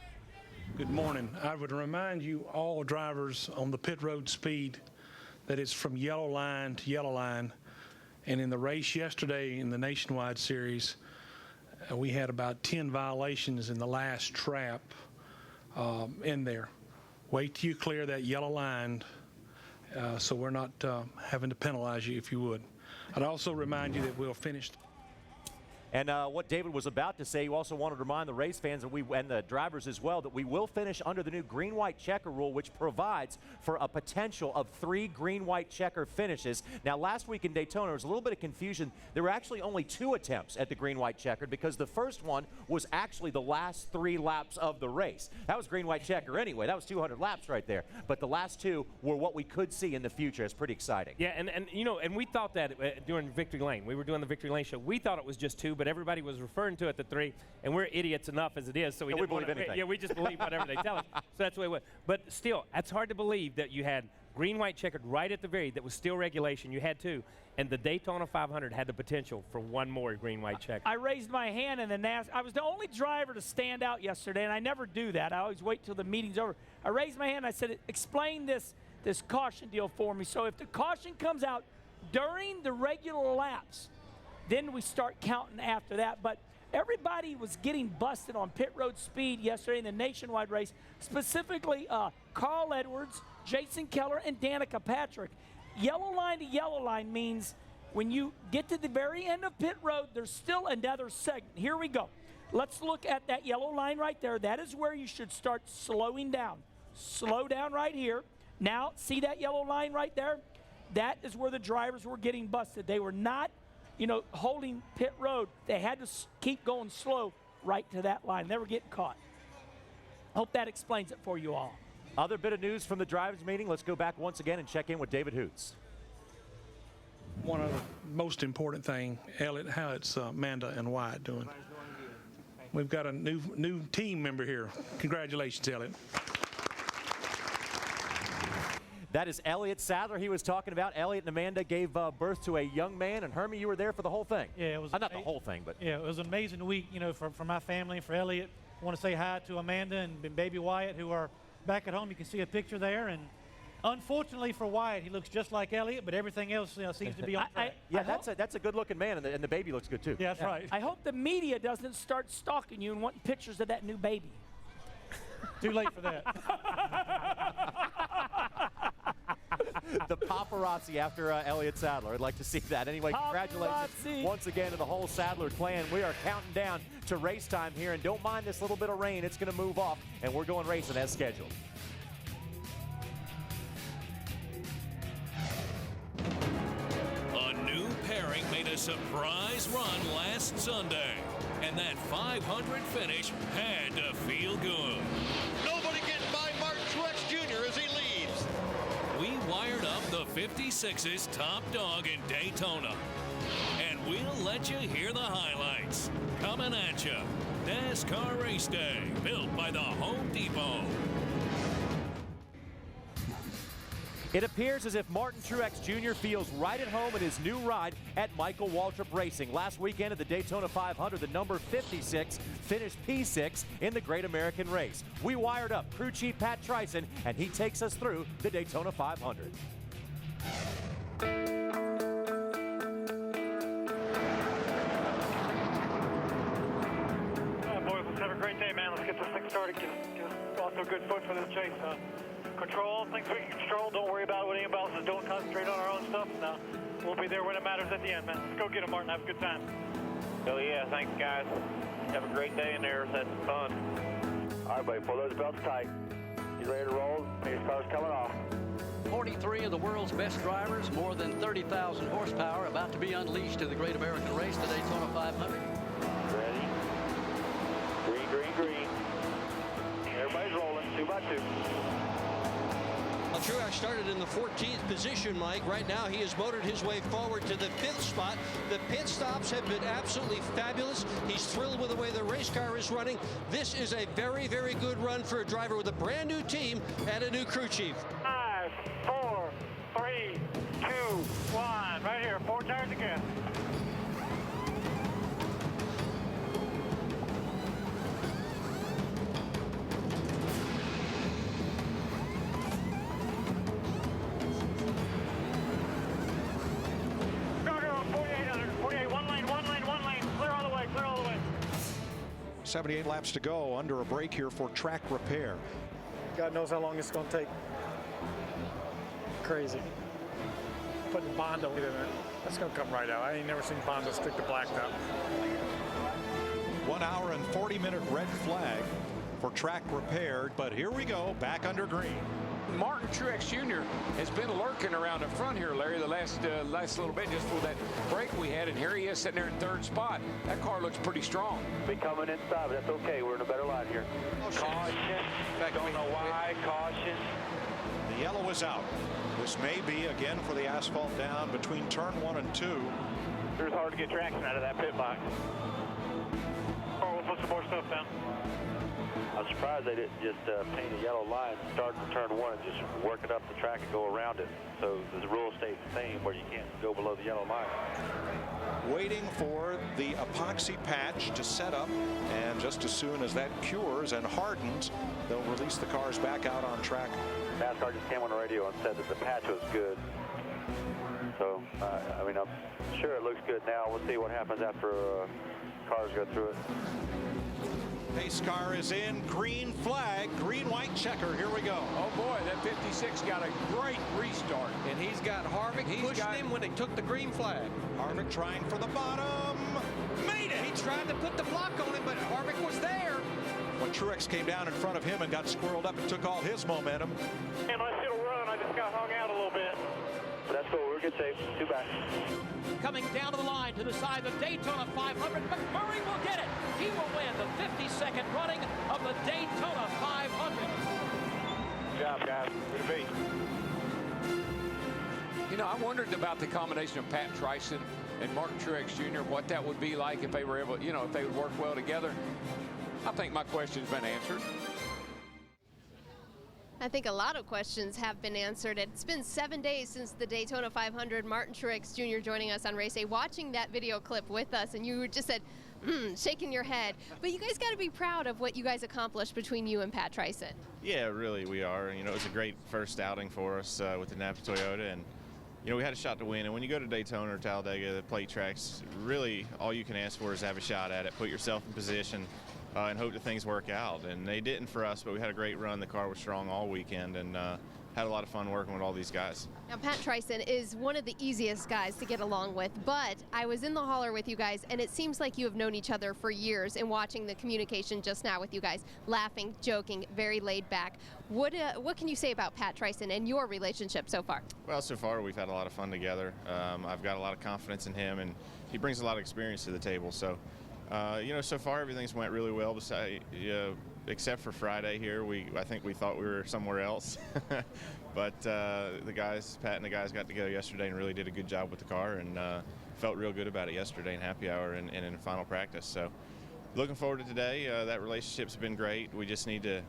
Good morning. I would remind you all drivers on the pit road speed that it's from yellow line to yellow line. And in the race yesterday in the Nationwide Series, we had about 10 violations in the last trap in there. Wait till you clear that yellow line so we're not having to penalize you, if you would. I'd also remind you that we'll finish.
And what David was about to say, you also wanted to remind the race fans and the drivers as well that we will finish under the new green-white checker rule, which provides for a potential of 3 green-white checker finishes. Now, last week in Daytona, there was a little bit of confusion. There were actually only 2 attempts at the green-white checker because the first one was actually the last 3 laps of the race. That was green-white checker anyway. That was 200 laps right there. But the last 2 were what we could see in the future. It's pretty exciting.
Yeah, and we thought that during Victory Lane. We were doing the Victory Lane show. We thought it was just 2, but everybody was referring to it the 3, and we're idiots enough as it is, so we
believe anything.
Yeah, we just believe whatever they tell us. So that's the way it went. But still, that's hard to believe that you had green-white checkered right at the very, that was still regulation. You had 2, and the Daytona 500 had the potential for 1 more green-white checker.
I raised my hand in the NASCAR. I was the only driver to stand out yesterday, and I never do that. I always wait till the meeting's over. I raised my hand, and I said, explain this caution deal for me. So if the caution comes out during the regular laps, then we start counting after that. But everybody was getting busted on pit road speed yesterday in the Nationwide race, specifically Carl Edwards, Jason Keller, and Danica Patrick. Yellow line to yellow line means when you get to the very end of pit road, there's still another segment. Here we go. Let's look at that yellow line right there. That is where you should start slowing down. Slow down right here. Now, see that yellow line right there? That is where the drivers were getting busted. They were not holding pit road. They had to keep going slow right to that line. They were getting caught. Hope that explains it for you all.
Other bit of news from the drivers' meeting. Let's go back once again and check in with David Hoots.
One of the most important thing, Elliott, how it's Amanda and Wyatt doing? We've got a new team member here. Congratulations, Elliott.
That is Elliott Sadler he was talking about. Elliott and Amanda gave birth to a young man, and Hermie, you were there for the whole thing.
Yeah, it was
not the whole thing, but
yeah, it was an amazing week, for my family and for Elliott. I want to say hi to Amanda and baby Wyatt, who are back at home. You can see a picture there, and unfortunately for Wyatt, he looks just like Elliott, but everything else seems to be on track.
That's a good-looking man, and the baby looks good too.
Yeah, that's right.
I hope the media doesn't start stalking you and wanting pictures of that new baby.
Too late for that.
The paparazzi after Elliott Sadler. I'd like to see that. Anyway, congratulations once again to the whole Sadler clan. We are counting down to race time here, and don't mind this little bit of rain. It's going to move off, and we're going racing as scheduled.
A new pairing made a surprise run last Sunday, and that 500 finish had to feel good.
Nobody getting by Martin Truex Jr. as he leads.
We wired up the 56's top dog in Daytona, and we'll let you hear the highlights. Coming at you, NASCAR Race Day, built by the Home Depot.
It appears as if Martin Truex Jr. feels right at home in his new ride at Michael Waltrip Racing. Last weekend at the Daytona 500, the number 56 finished P6 in the Great American Race. We wired up crew chief Pat Trison, and he takes us through the Daytona 500.
Boys, let's have a great day, man. Let's get this thing started. Get off to a good foot for this chase. Control things we can control. Don't worry about what anybody else is doing. Concentrate on our own stuff. Now, we'll be there when it matters at the end, man. Let's go get him, Martin. Have a good time.
Oh, yeah. Thanks, guys. Have a great day in there. That's fun.
All right, buddy. Pull those belts tight. You ready to roll? Your car's coming off.
43 of the world's best drivers, more than 30,000 horsepower, about to be unleashed to the Great American Race, the Daytona 500.
Ready? Green, green, green. Everybody's rolling, 2 by 2.
Truex started in the 14th position, Mike. Right now, he has motored his way forward to the 5th spot. The pit stops have been absolutely fabulous. He's thrilled with the way the race car is running. This is a very, very good run for a driver with a brand new team and a new crew chief.
5, 4, 3, 2, 1. Right here, 4 tires again. Go, 4800, 48, one lane, clear all the way, clear all the way.
78 laps to go, under a break here for track repair.
God knows how long it's going to take. Crazy. Putting Bondo in it. That's going to come right out. I ain't never seen Bondo stick to blacktop.
1 hour and 40-minute red flag for track repair, but here we go, back under green.
Martin Truex Jr. has been lurking around the front here, Larry, the last little bit, just for that break we had, and here he is sitting there in 3rd spot. That car looks pretty strong.
Be coming inside, but that's okay. We're in a better line here.
Caution. Don't know why. Caution.
The yellow is out. This may be, again, for the asphalt down between turn 1 and 2.
It was hard to get traction out of that pit box. Oh, we'll put some more stuff down.
I'm surprised they didn't just paint a yellow line, start from turn 1, and just work it up the track and go around it. So the rule stays the same, where you can't go below the yellow line.
Waiting for the epoxy patch to set up, and just as soon as that cures and hardens, they'll release the cars back out on track.
NASCAR just came on the radio and said that the patch was good. So, I mean, I'm sure it looks good now. We'll see what happens after cars go through it.
Pace car is in, green flag, green-white checker. Here we go.
Oh boy, that 56 got a great restart.
And he's got Harvick pushing him when they took the green flag.
Harvick trying for the bottom. Made it!
He tried to put the block on him, but Harvick was there.
When Truex came down in front of him and got squirreled up and took all his momentum.
And I still run. I just got hung out a little bit.
That's cool. We're good shape. Too bad.
Coming down to the line to the side of the Daytona 500, McMurray will get it. He will win the 52nd running of the Daytona 500.
Good job, guys. Good to be.
You know, I wondered about the combination of Pat Tryson and Martin Truex Jr., what that would be like if they were able, you know, if they would work well together. I think my question's been answered.
I think a lot of questions have been answered. It's been 7 days since the Daytona 500. Martin Truex Jr. joining us on Race Day, watching that video clip with us, and you just said, shaking your head. But you guys got to be proud of what you guys accomplished between you and Pat Tryson.
Yeah, really, we are. You know, it was a great first outing for us with the Napa Toyota, and you know, we had a shot to win. And when you go to Daytona or Talladega, the plate tracks, really all you can ask for is have a shot at it, put yourself in position, and hope that things work out. And they didn't for us, but we had a great run. The car was strong all weekend, and had a lot of fun working with all these guys.
Now, Pat Tryson is one of the easiest guys to get along with, but I was in the hauler with you guys, and it seems like you have known each other for years, and watching the communication just now with you guys, laughing, joking, very laid back. What can you say about Pat Tryson and your relationship so far?
Well, so far we've had a lot of fun together. I've got a lot of confidence in him, and he brings a lot of experience to the table. So, you know, so far everything's went really well. Besides, except for Friday here, I think we thought we were somewhere else. But the guys, Pat and the guys, got together yesterday and really did a good job with the car, and felt real good about it yesterday in happy hour and in final practice. So, looking forward to today. That relationship's been great. We just need to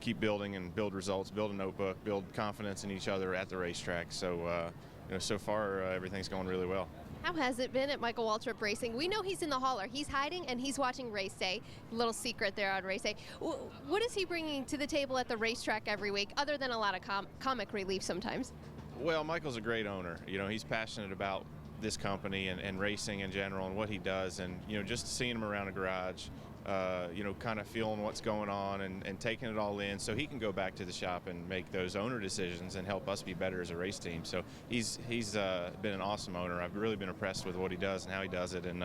keep building and build results, build a notebook, build confidence in each other at the racetrack. So, you know, so far everything's going really well.
How has it been at Michael Waltrip Racing? We know he's in the hauler. He's hiding and he's watching Race Day. Little secret there on Race Day. What is he bringing to the table at the racetrack every week, other than a lot of comic relief sometimes?
Well, Michael's a great owner. You know, he's passionate about this company and racing in general and what he does. And, you know, just seeing him around a garage, you know, kind of feeling what's going on and taking it all in so he can go back to the shop and make those owner decisions and help us be better as a race team. So he's been an awesome owner. I've really been impressed with what he does and how he does it. And,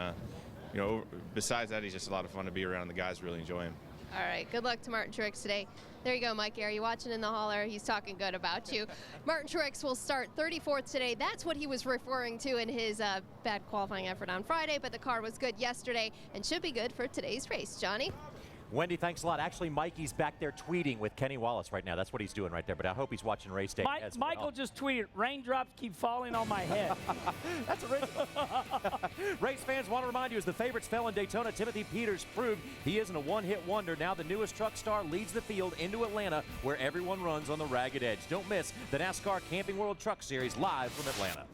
you know, besides that, he's just a lot of fun to be around. The guys really enjoy him.
All right, good luck to Martin Truex today. There you go, Mike. Are you watching in the hauler? He's talking good about you. Martin Truex will start 34th today. That's what he was referring to in his bad qualifying effort on Friday, but the car was good yesterday and should be good for today's race. Johnny?
Wendy, thanks a lot. Actually, Mikey's back there tweeting with Kenny Wallace right now. That's what he's doing right there, but I hope he's watching race day as well.
Michael just tweeted, raindrops keep falling on my head.
That's original. Race fans want to remind you, as the favorites fell in Daytona, Timothy Peters proved he isn't a one-hit wonder. Now the newest truck star leads the field into Atlanta, where everyone runs on the ragged edge. Don't miss the NASCAR Camping World Truck Series live from Atlanta.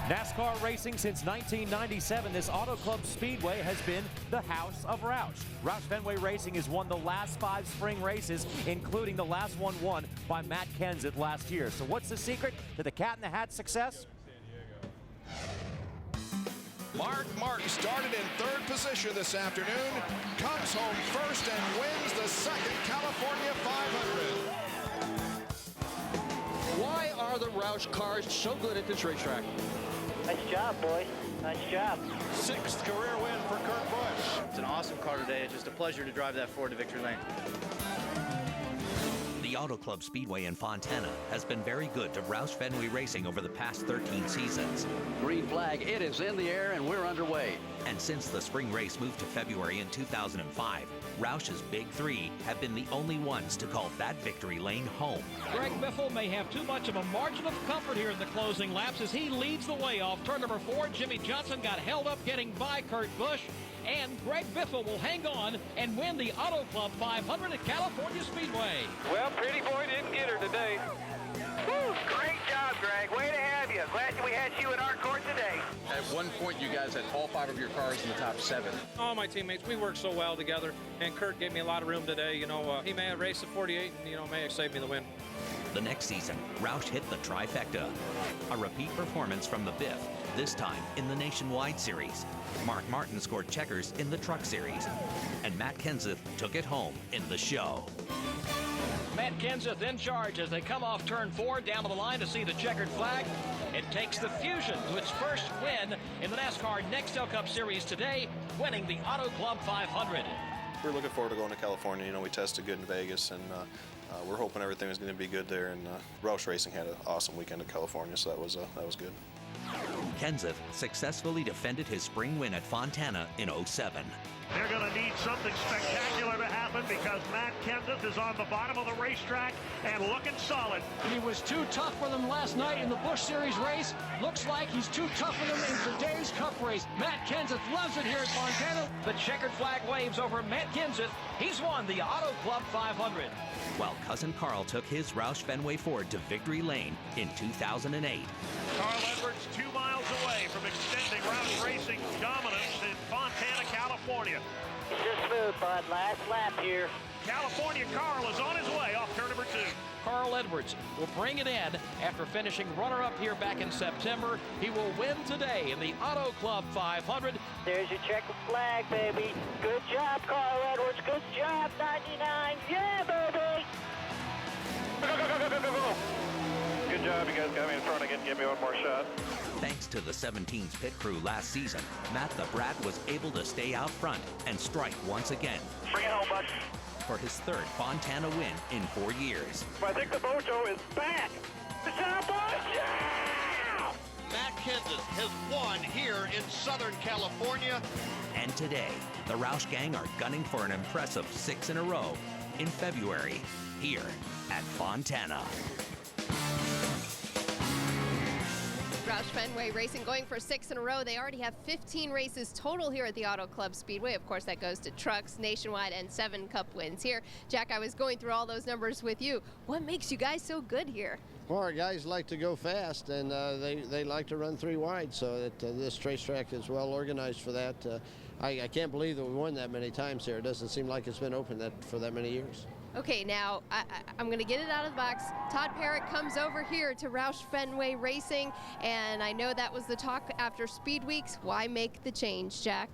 NASCAR racing since 1997, this Auto Club Speedway has been the house of Roush. Roush Fenway Racing has won the last 5 spring races, including the last one won by Matt Kenseth last year. So what's the secret to the Cat in the Hat success?
Mark Martin started in 3rd position this afternoon, comes home first and wins the 2nd California 500.
Why are the Roush cars so good at this racetrack?
Nice job, boys. Nice job.
6th career win for Kurt Busch.
It's an awesome car today. It's just a pleasure to drive that Ford to victory lane.
The Auto Club Speedway in Fontana has been very good to Roush Fenway Racing over the past 13 seasons.
Green flag, it is in the air and we're underway.
And since the spring race moved to February in 2005, Roush's Big Three have been the only ones to call that victory lane home.
Greg Biffle may have too much of a margin of comfort here in the closing laps as he leads the way off turn number 4. Jimmy Johnson got held up getting by Kurt Busch. And Greg Biffle will hang on and win the Auto Club 500 at California Speedway.
Well, pretty boy didn't get her today. Woo, great job, Greg. Way to have you. Glad we had you in our court today.
At one point, you guys had all 5 of your cars in the top 7.
All my teammates, we worked so well together, and Kurt gave me a lot of room today. You know, he may have raced a 48, and, you know, may have saved me the win.
The next season, Roush hit the trifecta. A repeat performance from the Biff, this time in the Nationwide Series. Mark Martin scored checkers in the Truck Series. And Matt Kenseth took it home in the show.
Matt Kenseth in charge as they come off turn 4 down to the line to see the checkered flag. It takes the Fusion to its first win in the NASCAR Nextel Cup Series today, winning the Auto Club 500.
We're looking forward to going to California. You know, we tested good in Vegas, and we're hoping everything is going to be good there. And Roush Racing had an awesome weekend in California, so that was good.
Kenseth successfully defended his spring win at Fontana in '07.
They're going to need something spectacular to happen because Matt Kenseth is on the bottom of the racetrack and looking solid.
He was too tough for them last night in the Busch Series race. Looks like he's too tough for them in today's Cup race. Matt Kenseth loves it here at Fontana. The checkered flag waves over Matt Kenseth. He's won the Auto Club 500.
While cousin Carl took his Roush Fenway Ford to victory lane in 2008.
Carl Edwards 2 miles away from extending Roush Racing's dominance in Fontana, California.
Just smooth, bud. Last lap here.
California Carl is on his way off turn number 2.
Carl Edwards will bring it in after finishing runner-up here back in September. He will win today in the Auto Club 500.
There's your checkered flag, baby. Good job, Carl Edwards. Good job, 99. Yeah, baby. Go.
Good job. You guys got me in front again. Give me one more shot.
Thanks to the 17's pit crew last season, Matt the Brat was able to stay out front and strike once again.
Bring it home, bud.
For his 3rd Fontana win in 4 years.
I think the Mojo is back. Good job, bud. Yeah!
Matt Kenseth has won here in Southern California.
And today, the Roush gang are gunning for an impressive 6 in a row in February here at Fontana.
Roush Fenway Racing going for 6 in a row. They already have 15 races total here at the Auto Club Speedway. Of course, that goes to trucks, Nationwide, and 7 Cup wins here. Jack, I was going through all those numbers with you. What makes you guys so good here?
Well, our guys like to go fast, and they like to run 3 wide, so that this racetrack is well organized for that. I can't believe that we won that many times here. It doesn't seem like it's been open for that many years.
Okay, now I'm going to get it out of the box. Todd Parrott comes over here to Roush Fenway Racing, and I know that was the talk after Speed Weeks. Why make the change, Jack?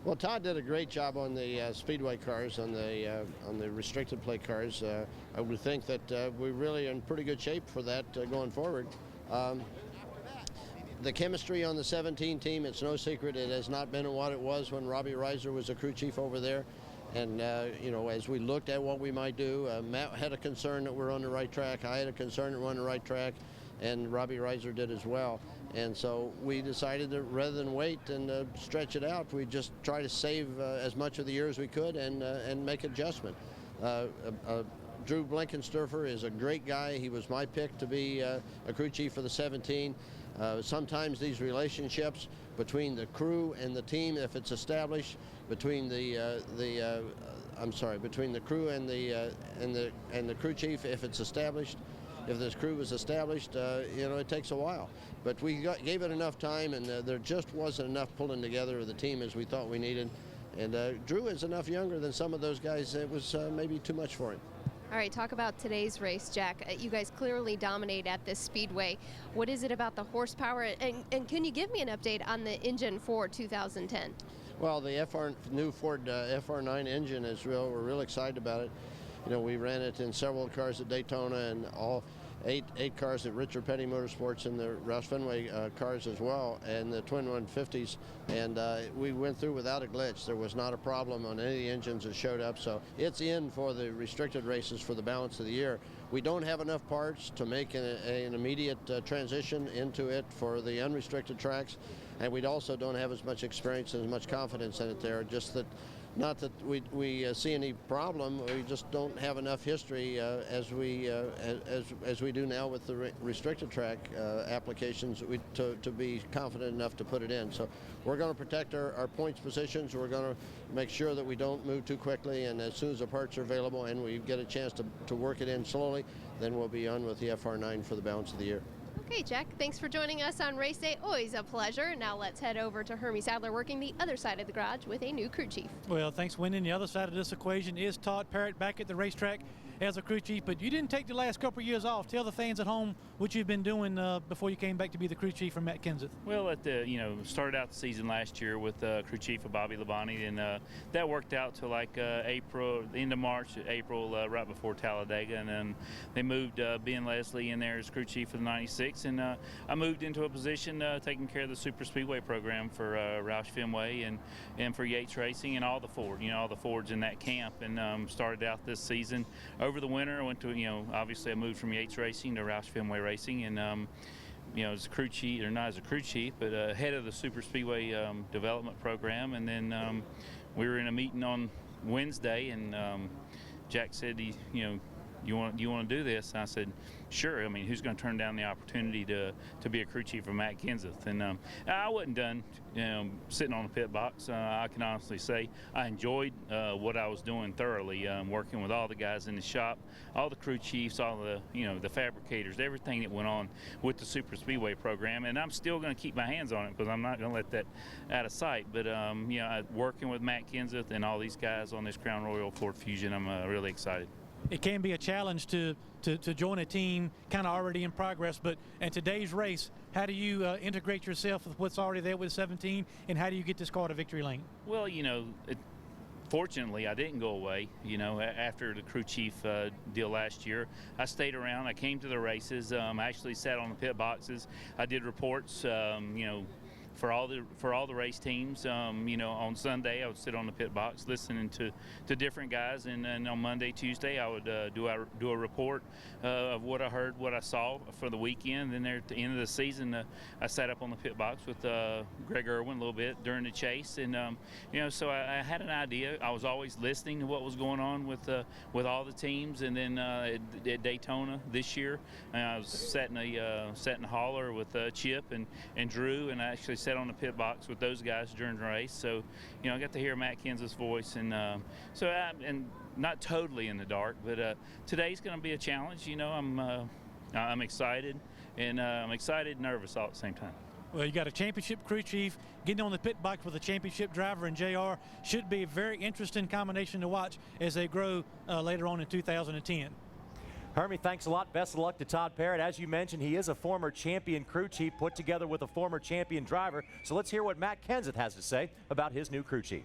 Well, Todd did a great job on the speedway cars, on the restricted plate cars. I would think that we're really in pretty good shape for that going forward. The chemistry on the 17 team, it's no secret, it has not been what it was when Robbie Reiser was a crew chief over there. And, you know, as we looked at what we might do, Matt had a concern that we're on the right track. I had a concern that we're on the right track. and Robbie Reiser did as well. And so we decided that rather than wait and stretch it out, we just try to save as much of the year as we could and make adjustment. Drew Blinkensturfer is a great guy. He was my pick to be a crew chief for the 17. Sometimes these relationships between the crew and the team, if it's established, between the crew and the crew chief, if it's established, if this crew was established, it takes a while. But we gave it enough time, and there just wasn't enough pulling together of the team as we thought we needed. And Drew is enough younger than some of those guys. It was maybe too much for him.
All right, talk about today's race, Jack. You guys clearly dominate at this speedway. What is it about the horsepower? And can you give me an update on the engine for 2010?
Well, the new Ford FR9 engine is real. We're real excited about it. We ran it in several cars at Daytona and all eight cars at Richard Petty Motorsports and the Roush Fenway cars as well, and the twin 150s. And we went through without a glitch. There was not a problem on any of the engines that showed up. So it's in for the restricted races for the balance of the year. We don't have enough parts to make an immediate transition into it for the unrestricted tracks. And we also don't have as much experience and as much confidence in it there. Just that, not that we see any problem, we just don't have enough history as we do now with the restricted track applications to be confident enough to put it in. So we're going to protect our points positions. We're going to make sure that we don't move too quickly, and as soon as the parts are available and we get a chance to work it in slowly, then we'll be on with the FR9 for the balance of the year.
Okay, Jack, thanks for joining us on Race Day. Always a pleasure. Now let's head over to Hermie Sadler working the other side of the garage with a new crew chief.
Well, thanks, Wendy. The other side of this equation is Todd Parrott back at the racetrack as a crew chief, but you didn't take the last couple of years off. Tell the fans at home what you've been doing before you came back to be the crew chief for Matt Kenseth.
Well, started out the season last year with crew chief of Bobby Labonte, and that worked out to like April, the end of March, April, right before Talladega, and then they moved Ben Leslie in there as crew chief for the 96, and I moved into a position taking care of the Super Speedway program for Roush Fenway and for Yates Racing and all the Ford, all the Fords in that camp, and started out this season. Over the winter, I went to, obviously I moved from Yates Racing to Roush Fenway Racing, and as a crew chief, or not as a crew chief, but head of the Super Speedway development program. And then we were in a meeting on Wednesday, and Jack said, you want to do this? And I said, sure. I mean, who's going to turn down the opportunity to be a crew chief for Matt Kenseth? And I wasn't done sitting on the pit box. I can honestly say I enjoyed what I was doing thoroughly, working with all the guys in the shop, all the crew chiefs, all the the fabricators, everything that went on with the Super Speedway program. And I'm still going to keep my hands on it because I'm not going to let that out of sight. But working with Matt Kenseth and all these guys on this Crown Royal Ford Fusion, I'm really excited.
It can be a challenge to join a team kind of already in progress, but in today's race, how do you integrate yourself with what's already there with 17, and how do you get this car to victory lane?
Well, fortunately, I didn't go away. After the crew chief deal last year, I stayed around. I came to the races. I actually sat on the pit boxes. I did reports, for all the race teams. On Sunday I would sit on the pit box listening to different guys, and then on Monday, Tuesday I would do a report of what I heard, what I saw for the weekend. And then at the end of the season, I sat up on the pit box with Greg Irwin a little bit during the chase, and so I had an idea. I was always listening to what was going on with all the teams. And then at Daytona this year, I was sat in a hauler with Chip and Drew, and I actually sat on the pit box with those guys during the race. So I got to hear Matt Kenseth's voice, and and not totally in the dark, but today's going to be a challenge. I'm excited, and I'm excited and nervous all at the same time.
Well, you got a championship crew chief getting on the pit box with a championship driver, and JR should be a very interesting combination to watch as they grow later on in 2010.
Hermie, thanks a lot. Best of luck to Todd Parrott. As you mentioned, he is a former champion crew chief put together with a former champion driver. So let's hear what Matt Kenseth has to say about his new crew chief.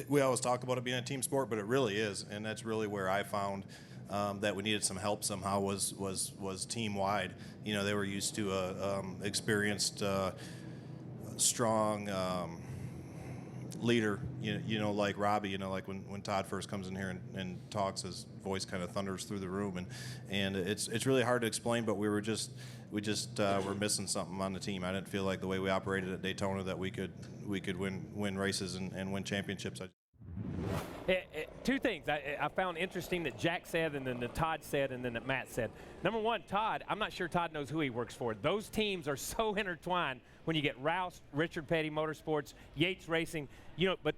We always talk about it being a team sport, but it really is, and that's really where I found that we needed some help somehow was team-wide. They were used to experienced, strong,
leader, you know, like Robbie, you know, like when Todd first comes in here and talks, his voice kind of thunders through the room, and it's really hard to explain, but we were missing something on the team. I didn't feel like the way we operated at Daytona that we could win races and win championships.
Two things I found interesting that Jack said, and then that Todd said, and then that Matt said. Number one, Todd, I'm not sure Todd knows who he works for. Those teams are so intertwined when you get Roush, Richard Petty Motorsports, Yates Racing, you know, but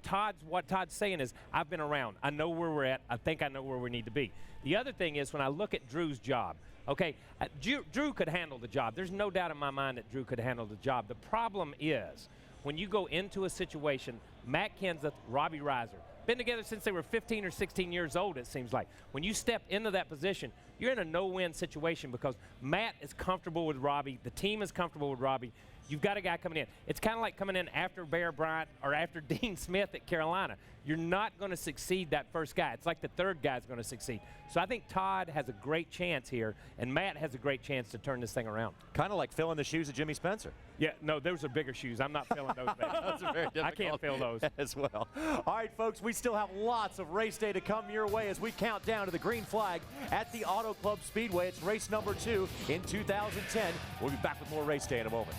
what Todd's saying is, I've been around. I know where we're at. I think I know where we need to be. The other thing is when I look at Drew's job, okay, Drew could handle the job. There's no doubt in my mind that Drew could handle the job. The problem is when you go into a situation, Matt Kenseth, Robbie Reiser, been together since they were 15 or 16 years old, it seems like. When you step into that position, you're in a no-win situation because Matt is comfortable with Robbie. The team is comfortable with Robbie. You've got a guy coming in. It's kind of like coming in after Bear Bryant or after Dean Smith at Carolina. You're not going to succeed that first guy. It's like the third guy's going to succeed. So I think Todd has a great chance here, and Matt has a great chance to turn this thing around.
Kind of like filling the shoes of Jimmy Spencer.
Yeah, no, those are bigger shoes. I'm not filling those.
Those are very difficult.
I can't fill those
as well. All right, folks, we still have lots of race day to come your way as we count down to the green flag at the Auto Club Speedway. It's race number 2 in 2010. We'll be back with more race day in a moment.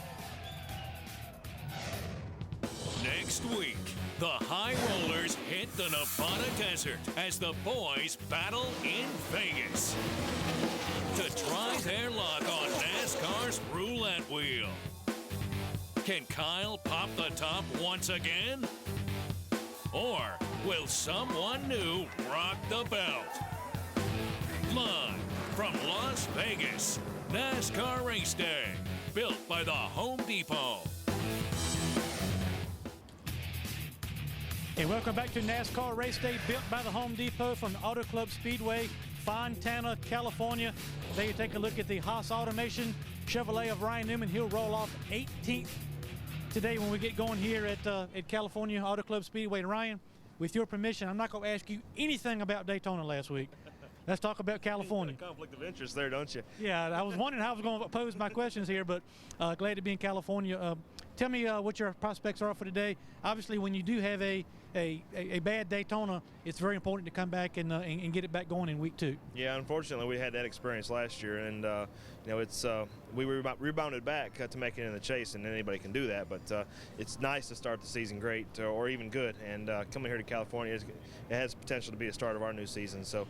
Next week, the High Rollers hit the Nevada desert as the boys battle in Vegas to try their luck on NASCAR's roulette wheel. Can Kyle pop the top once again? Or will someone new rock the belt? Live from Las Vegas, NASCAR Race Day, built by the Home Depot.
Hey, welcome back to NASCAR Race Day, built by the Home Depot from the Auto Club Speedway, Fontana, California. There you take a look at the Haas Automation Chevrolet of Ryan Newman. He'll roll off 18th today when we get going here at California Auto Club Speedway. And Ryan, with your permission, I'm not going to ask you anything about Daytona last week. Let's talk about California.
Conflict of interest there, don't you?
Yeah, I was wondering how I was going to pose my questions here, but glad to be in California. Tell me what your prospects are for today. Obviously, when you do have a bad Daytona, it's very important to come back and get it back going in week 2.
Yeah, unfortunately, we had that experience last year, and you know, it's we rebounded back to make it in the chase, and anybody can do that. But it's nice to start the season great or even good, and coming here to California, it has potential to be the start of our new season. So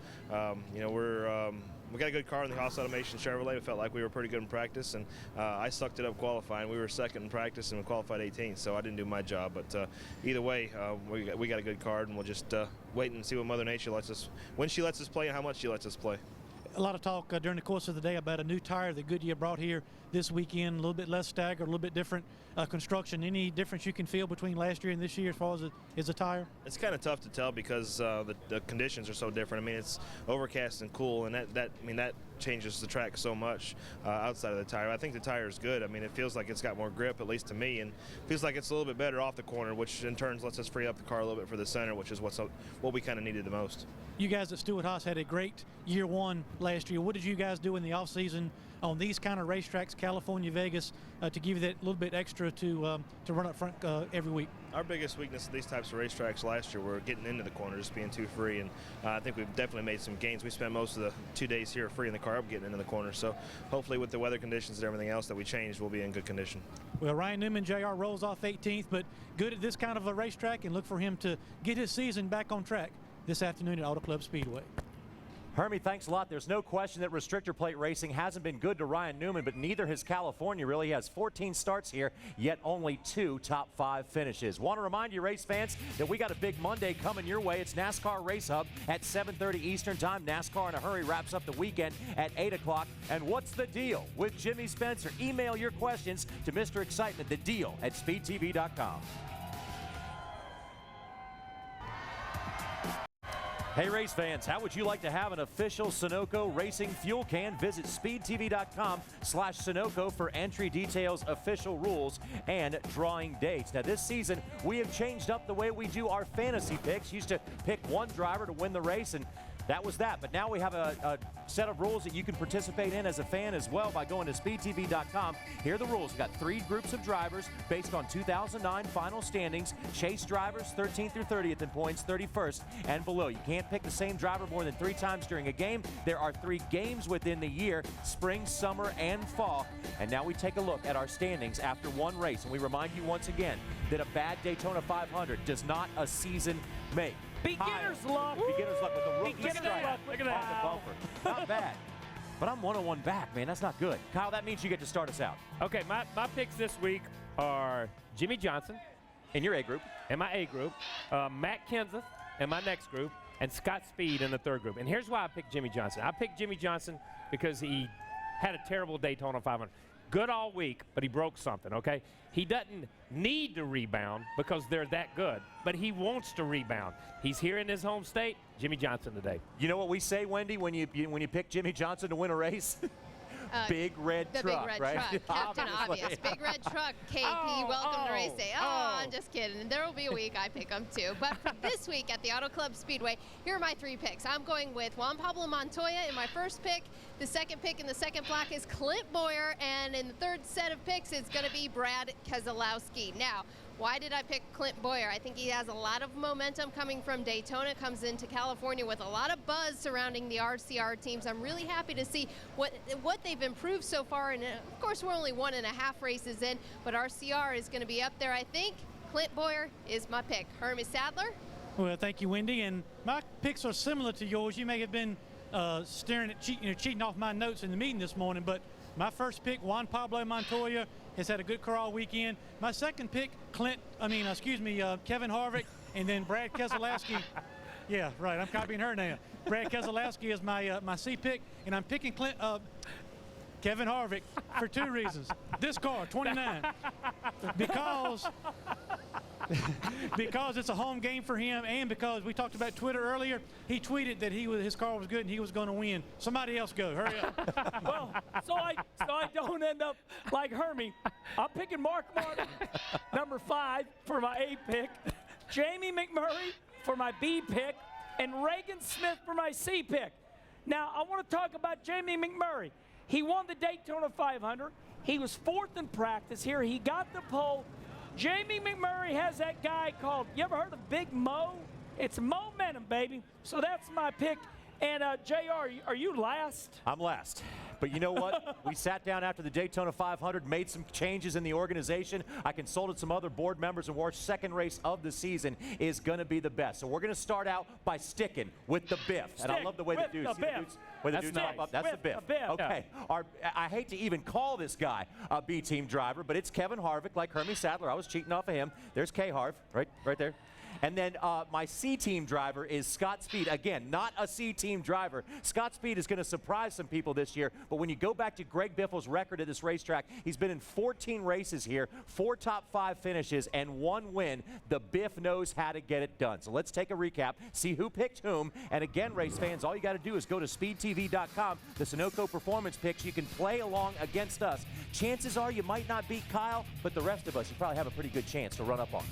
you know, we got a good car in the Haas Automation Chevrolet. It felt like we were pretty good in practice, and I sucked it up qualifying. We were second in practice and we qualified 18th, so I didn't do my job. But either way, we got a good car, and we'll just wait and see what Mother Nature lets us, when she lets us play and how much she lets us play.
A lot of talk during the course of the day about a new tire that Goodyear brought here this weekend, a little bit less staggered, a little bit different construction. Any difference you can feel between last year and this year as far as the tire?
It's kind of tough to tell because the conditions are so different. I mean, it's overcast and cool, and that changes the track so much outside of the tire. I think the tire is good. I mean, it feels like it's got more grip, at least to me, and feels like it's a little bit better off the corner, which in turn lets us free up the car a little bit for the center, which is what we kind of needed the most.
You guys at Stewart-Haas had a great year 1 last year. What did you guys do in the offseason on these kind of racetracks, California, Vegas, to give you that little bit extra to run up front every week?
Our biggest weakness at these types of racetracks last year were getting into the corners, being too free, and I think we've definitely made some gains. We spent most of the 2 days here freeing the car up, getting into the corner. So hopefully with the weather conditions and everything else that we changed, we'll be in good condition.
Well, Ryan Newman, JR, rolls off 18th, but good at this kind of a racetrack, and look for him to get his season back on track this afternoon at Auto Club Speedway.
Hermie, thanks a lot. There's no question that restrictor plate racing hasn't been good to Ryan Newman, but neither has California really. He has 14 starts here, yet only 2 top 5 finishes. Want to remind you, race fans, that we got a big Monday coming your way. It's NASCAR Race Hub at 7:30 Eastern Time. NASCAR in a Hurry wraps up the weekend at 8 o'clock. And what's the deal with Jimmy Spencer? Email your questions to Mr. Excitement, the deal at speedtv.com. Hey race fans, how would you like to have an official Sunoco racing fuel can? Visit speedtv.com/Sunoco for entry details, official rules, and drawing dates. Now this season, we have changed up the way we do our fantasy picks. Used to pick one driver to win the race, and That was that. But now we have a set of rules that you can participate in as a fan as well by going to speedtv.com. Here are the rules. We've got 3 groups of drivers based on 2009 final standings. Chase drivers 13th through 30th in points, 31st and below. You can't pick the same driver more than 3 times during a game. There are 3 games within the year, spring, summer, and fall. And now we take a look at our standings after one race. And we remind you once again that a bad Daytona 500 does not a season make.
Beginner's luck.
Beginner's luck with the rookie
Beginner's
strike
luck. Look at that.
on the bumper. Not bad. But I'm 101 back, man. That's not good. Kyle, that means you get to start us out.
Okay, my picks this week are Jimmy Johnson.
In your A group.
In my A group. Matt Kenseth in my next group. And Scott Speed in the third group. And here's why I picked Jimmy Johnson. I picked Jimmy Johnson because he had a terrible Daytona 500. Good all week, but he broke something, okay? He doesn't need to rebound because they're that good, but he wants to rebound. He's here in his home state. Jimmy Johnson today.
You know what we say, Wendy, when you pick Jimmy Johnson to win a race? Big red
the
truck,
big red
right?
truck. Captain Obvious. Big red truck, KP. Welcome to race day. I'm just kidding. There will be a week I pick them too. But for this week at the Auto Club Speedway, here are my 3 picks. I'm going with Juan Pablo Montoya in my first pick. The second pick in the second block is Clint Bowyer. And in the third set of picks, it's going to be Brad Keselowski. Now, why did I pick Clint Bowyer? I think he has a lot of momentum coming from Daytona, comes into California with a lot of buzz surrounding the RCR teams. I'm really happy to see what they've improved so far. And of course, we're only 1.5 races in, but RCR is going to be up there, I think. Clint Bowyer is my pick. Hermie Sadler?
Well, thank you, Wendy. And my picks are similar to yours. You may have been staring at cheating off my notes in the meeting this morning, but my first pick, Juan Pablo Montoya, has had a good car all weekend. My second pick, Kevin Harvick, and then Brad Keselowski. Yeah, right. I'm copying her now. Brad Keselowski is my C pick, and I'm picking Kevin Harvick for 2 reasons. This car, 29, because it's a home game for him, and because we talked about Twitter earlier. He tweeted that his car was good and he was going to win. Somebody else go. Hurry up.
Well, so I don't end up like Hermie. I'm picking Mark Martin, number 5, for my A pick, Jamie McMurray for my B pick, and Reagan Smith for my C pick. Now, I want to talk about Jamie McMurray. He won the Daytona 500. He was 4th in practice here. He got the pole. Jamie McMurray has that guy called, you ever heard of Big Mo? It's momentum, baby. So that's my pick. And JR, are you last?
I'm last. But you know what? We sat down after the Daytona 500, made some changes in the organization. I consulted some other board members, and our second race of the season is going to be the best. So we're going to start out by sticking with the Biff. And I love the way the dudes pop up. That's the Biff. Okay. I hate to even call this guy a B-team driver, but it's Kevin Harvick, like Hermie Sadler. I was cheating off of him. There's K-Harv, right there. And then my C-team driver is Scott Speed. Again, not a C-team driver. Scott Speed is going to surprise some people this year, but when you go back to Greg Biffle's record at this racetrack, he's been in 14 races here, 4 top 5 finishes, and 1 win. The Biff knows how to get it done. So let's take a recap, see who picked whom, and again, race fans, all you got to do is go to speedtv.com, the Sunoco Performance Picks. You can play along against us. Chances are you might not beat Kyle, but the rest of us, you probably have a pretty good chance to run up on.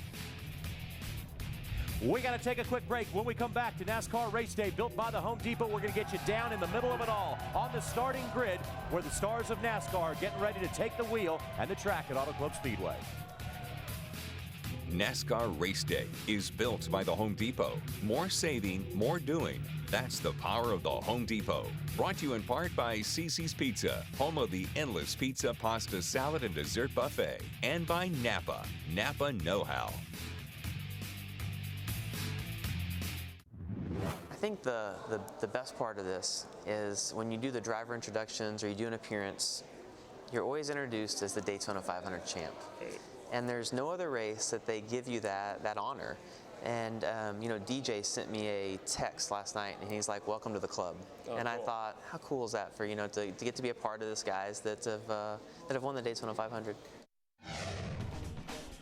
We got to take a quick break. When we come back to NASCAR Race Day, built by the Home Depot, we're going to get you down in the middle of it all on the starting grid where the stars of NASCAR are getting ready to take the wheel and the track at Auto Club Speedway.
NASCAR Race Day is built by the Home Depot. More saving, more doing. That's the power of the Home Depot. Brought to you in part by Cici's Pizza, home of the endless pizza, pasta, salad, and dessert buffet. And by Napa. Napa know-how.
I think the best part of this is when you do the driver introductions or you do an appearance, you're always introduced as the Daytona 500 champ. And there's no other race that they give you that honor. And DJ sent me a text last night, and he's like, "Welcome to the club." And I thought, how cool is that for to get to be a part of this, guys that have won the Daytona 500.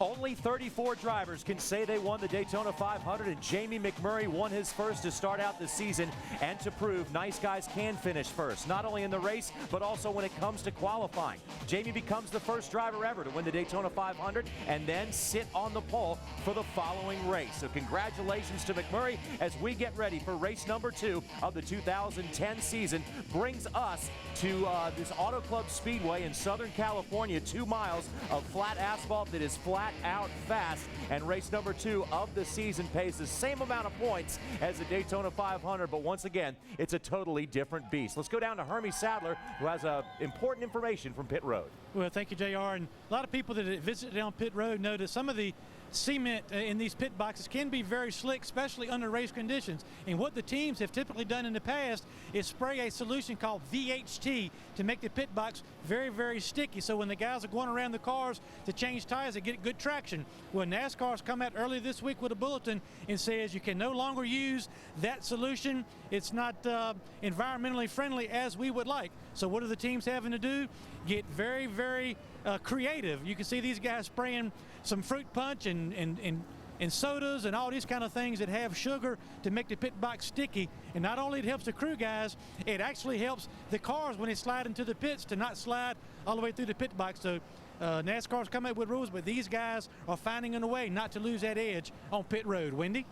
Only 34 drivers can say they won the Daytona 500, and Jamie McMurray won his first to start out the season and to prove nice guys can finish first, not only in the race, but also when it comes to qualifying. Jamie becomes the first driver ever to win the Daytona 500 and then sit on the pole for the following race. So congratulations to McMurray as we get ready for race number 2 of the 2010 season. Brings us to this Auto Club Speedway in Southern California, 2 miles of flat asphalt that is flat out fast, and race number 2 of the season pays the same amount of points as the Daytona 500, but once again, it's a totally different beast. Let's go down to Hermie Sadler, who has important information from pit road.
Well, thank you, JR. And a lot of people that visited on pit road know that some of the cement in these pit boxes can be very slick, especially under race conditions. And what the teams have typically done in the past is spray a solution called VHT to make the pit box very, very sticky. So when the guys are going around the cars to change tires, they get good traction. Well, NASCAR's come out early this week with a bulletin and says you can no longer use that solution. It's not environmentally friendly as we would like. So what are the teams having to do? Get very, very creative. You can see these guys spraying some fruit punch and sodas and all these kind of things that have sugar to make the pit box sticky. And not only it helps the crew guys, it actually helps the cars when they slide into the pits to not slide all the way through the pit box. So NASCAR's come up with rules, but these guys are finding a way not to lose that edge on pit road. Wendy?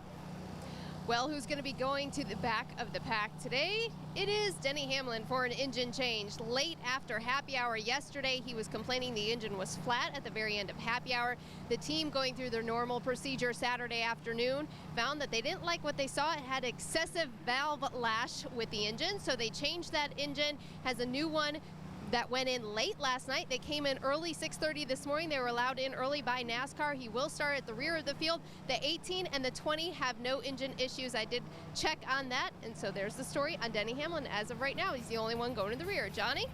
Well, who's going to be going to the back of the pack today? It is Denny Hamlin for an engine change. Late after happy hour yesterday, he was complaining the engine was flat at the very end of happy hour. The team, going through their normal procedure Saturday afternoon, found that they didn't like what they saw. It had excessive valve lash with the engine, so they changed that engine, has a new one that went in late last night. They came in early, 6:30 this morning. They were allowed in early by NASCAR. He will start at the rear of the field. The 18 and the 20 have no engine issues. I did check on that, and so there's the story on Denny Hamlin. As of right now, he's the only one going to the rear. Johnny?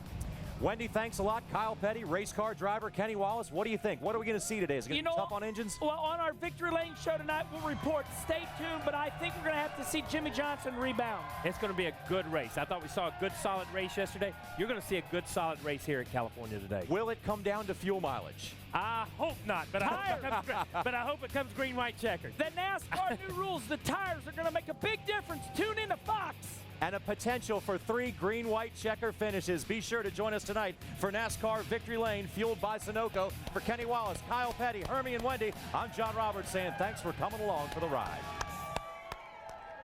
Wendy, thanks a lot. Kyle Petty, race car driver. Kenny Wallace, what do you think? What are we going to see today? Is it going to be tough on engines?
Well, on our Victory Lane show tonight, we'll report. Stay tuned, but I think we're going to have to see Jimmy Johnson rebound.
It's going to be a good race. I thought we saw a good, solid race yesterday. You're going to see a good, solid race here in California today.
Will it come down to fuel mileage?
I hope not, but I hope it comes green, white, checkered.
The NASCAR new rules, the tires are going to make a big difference. Tune in to Fox.
And a potential for 3 green, white, checker finishes. Be sure to join us tonight for NASCAR Victory Lane, fueled by Sunoco. For Kenny Wallace, Kyle Petty, Hermie, and Wendy, I'm John Roberts saying thanks for coming along for the ride.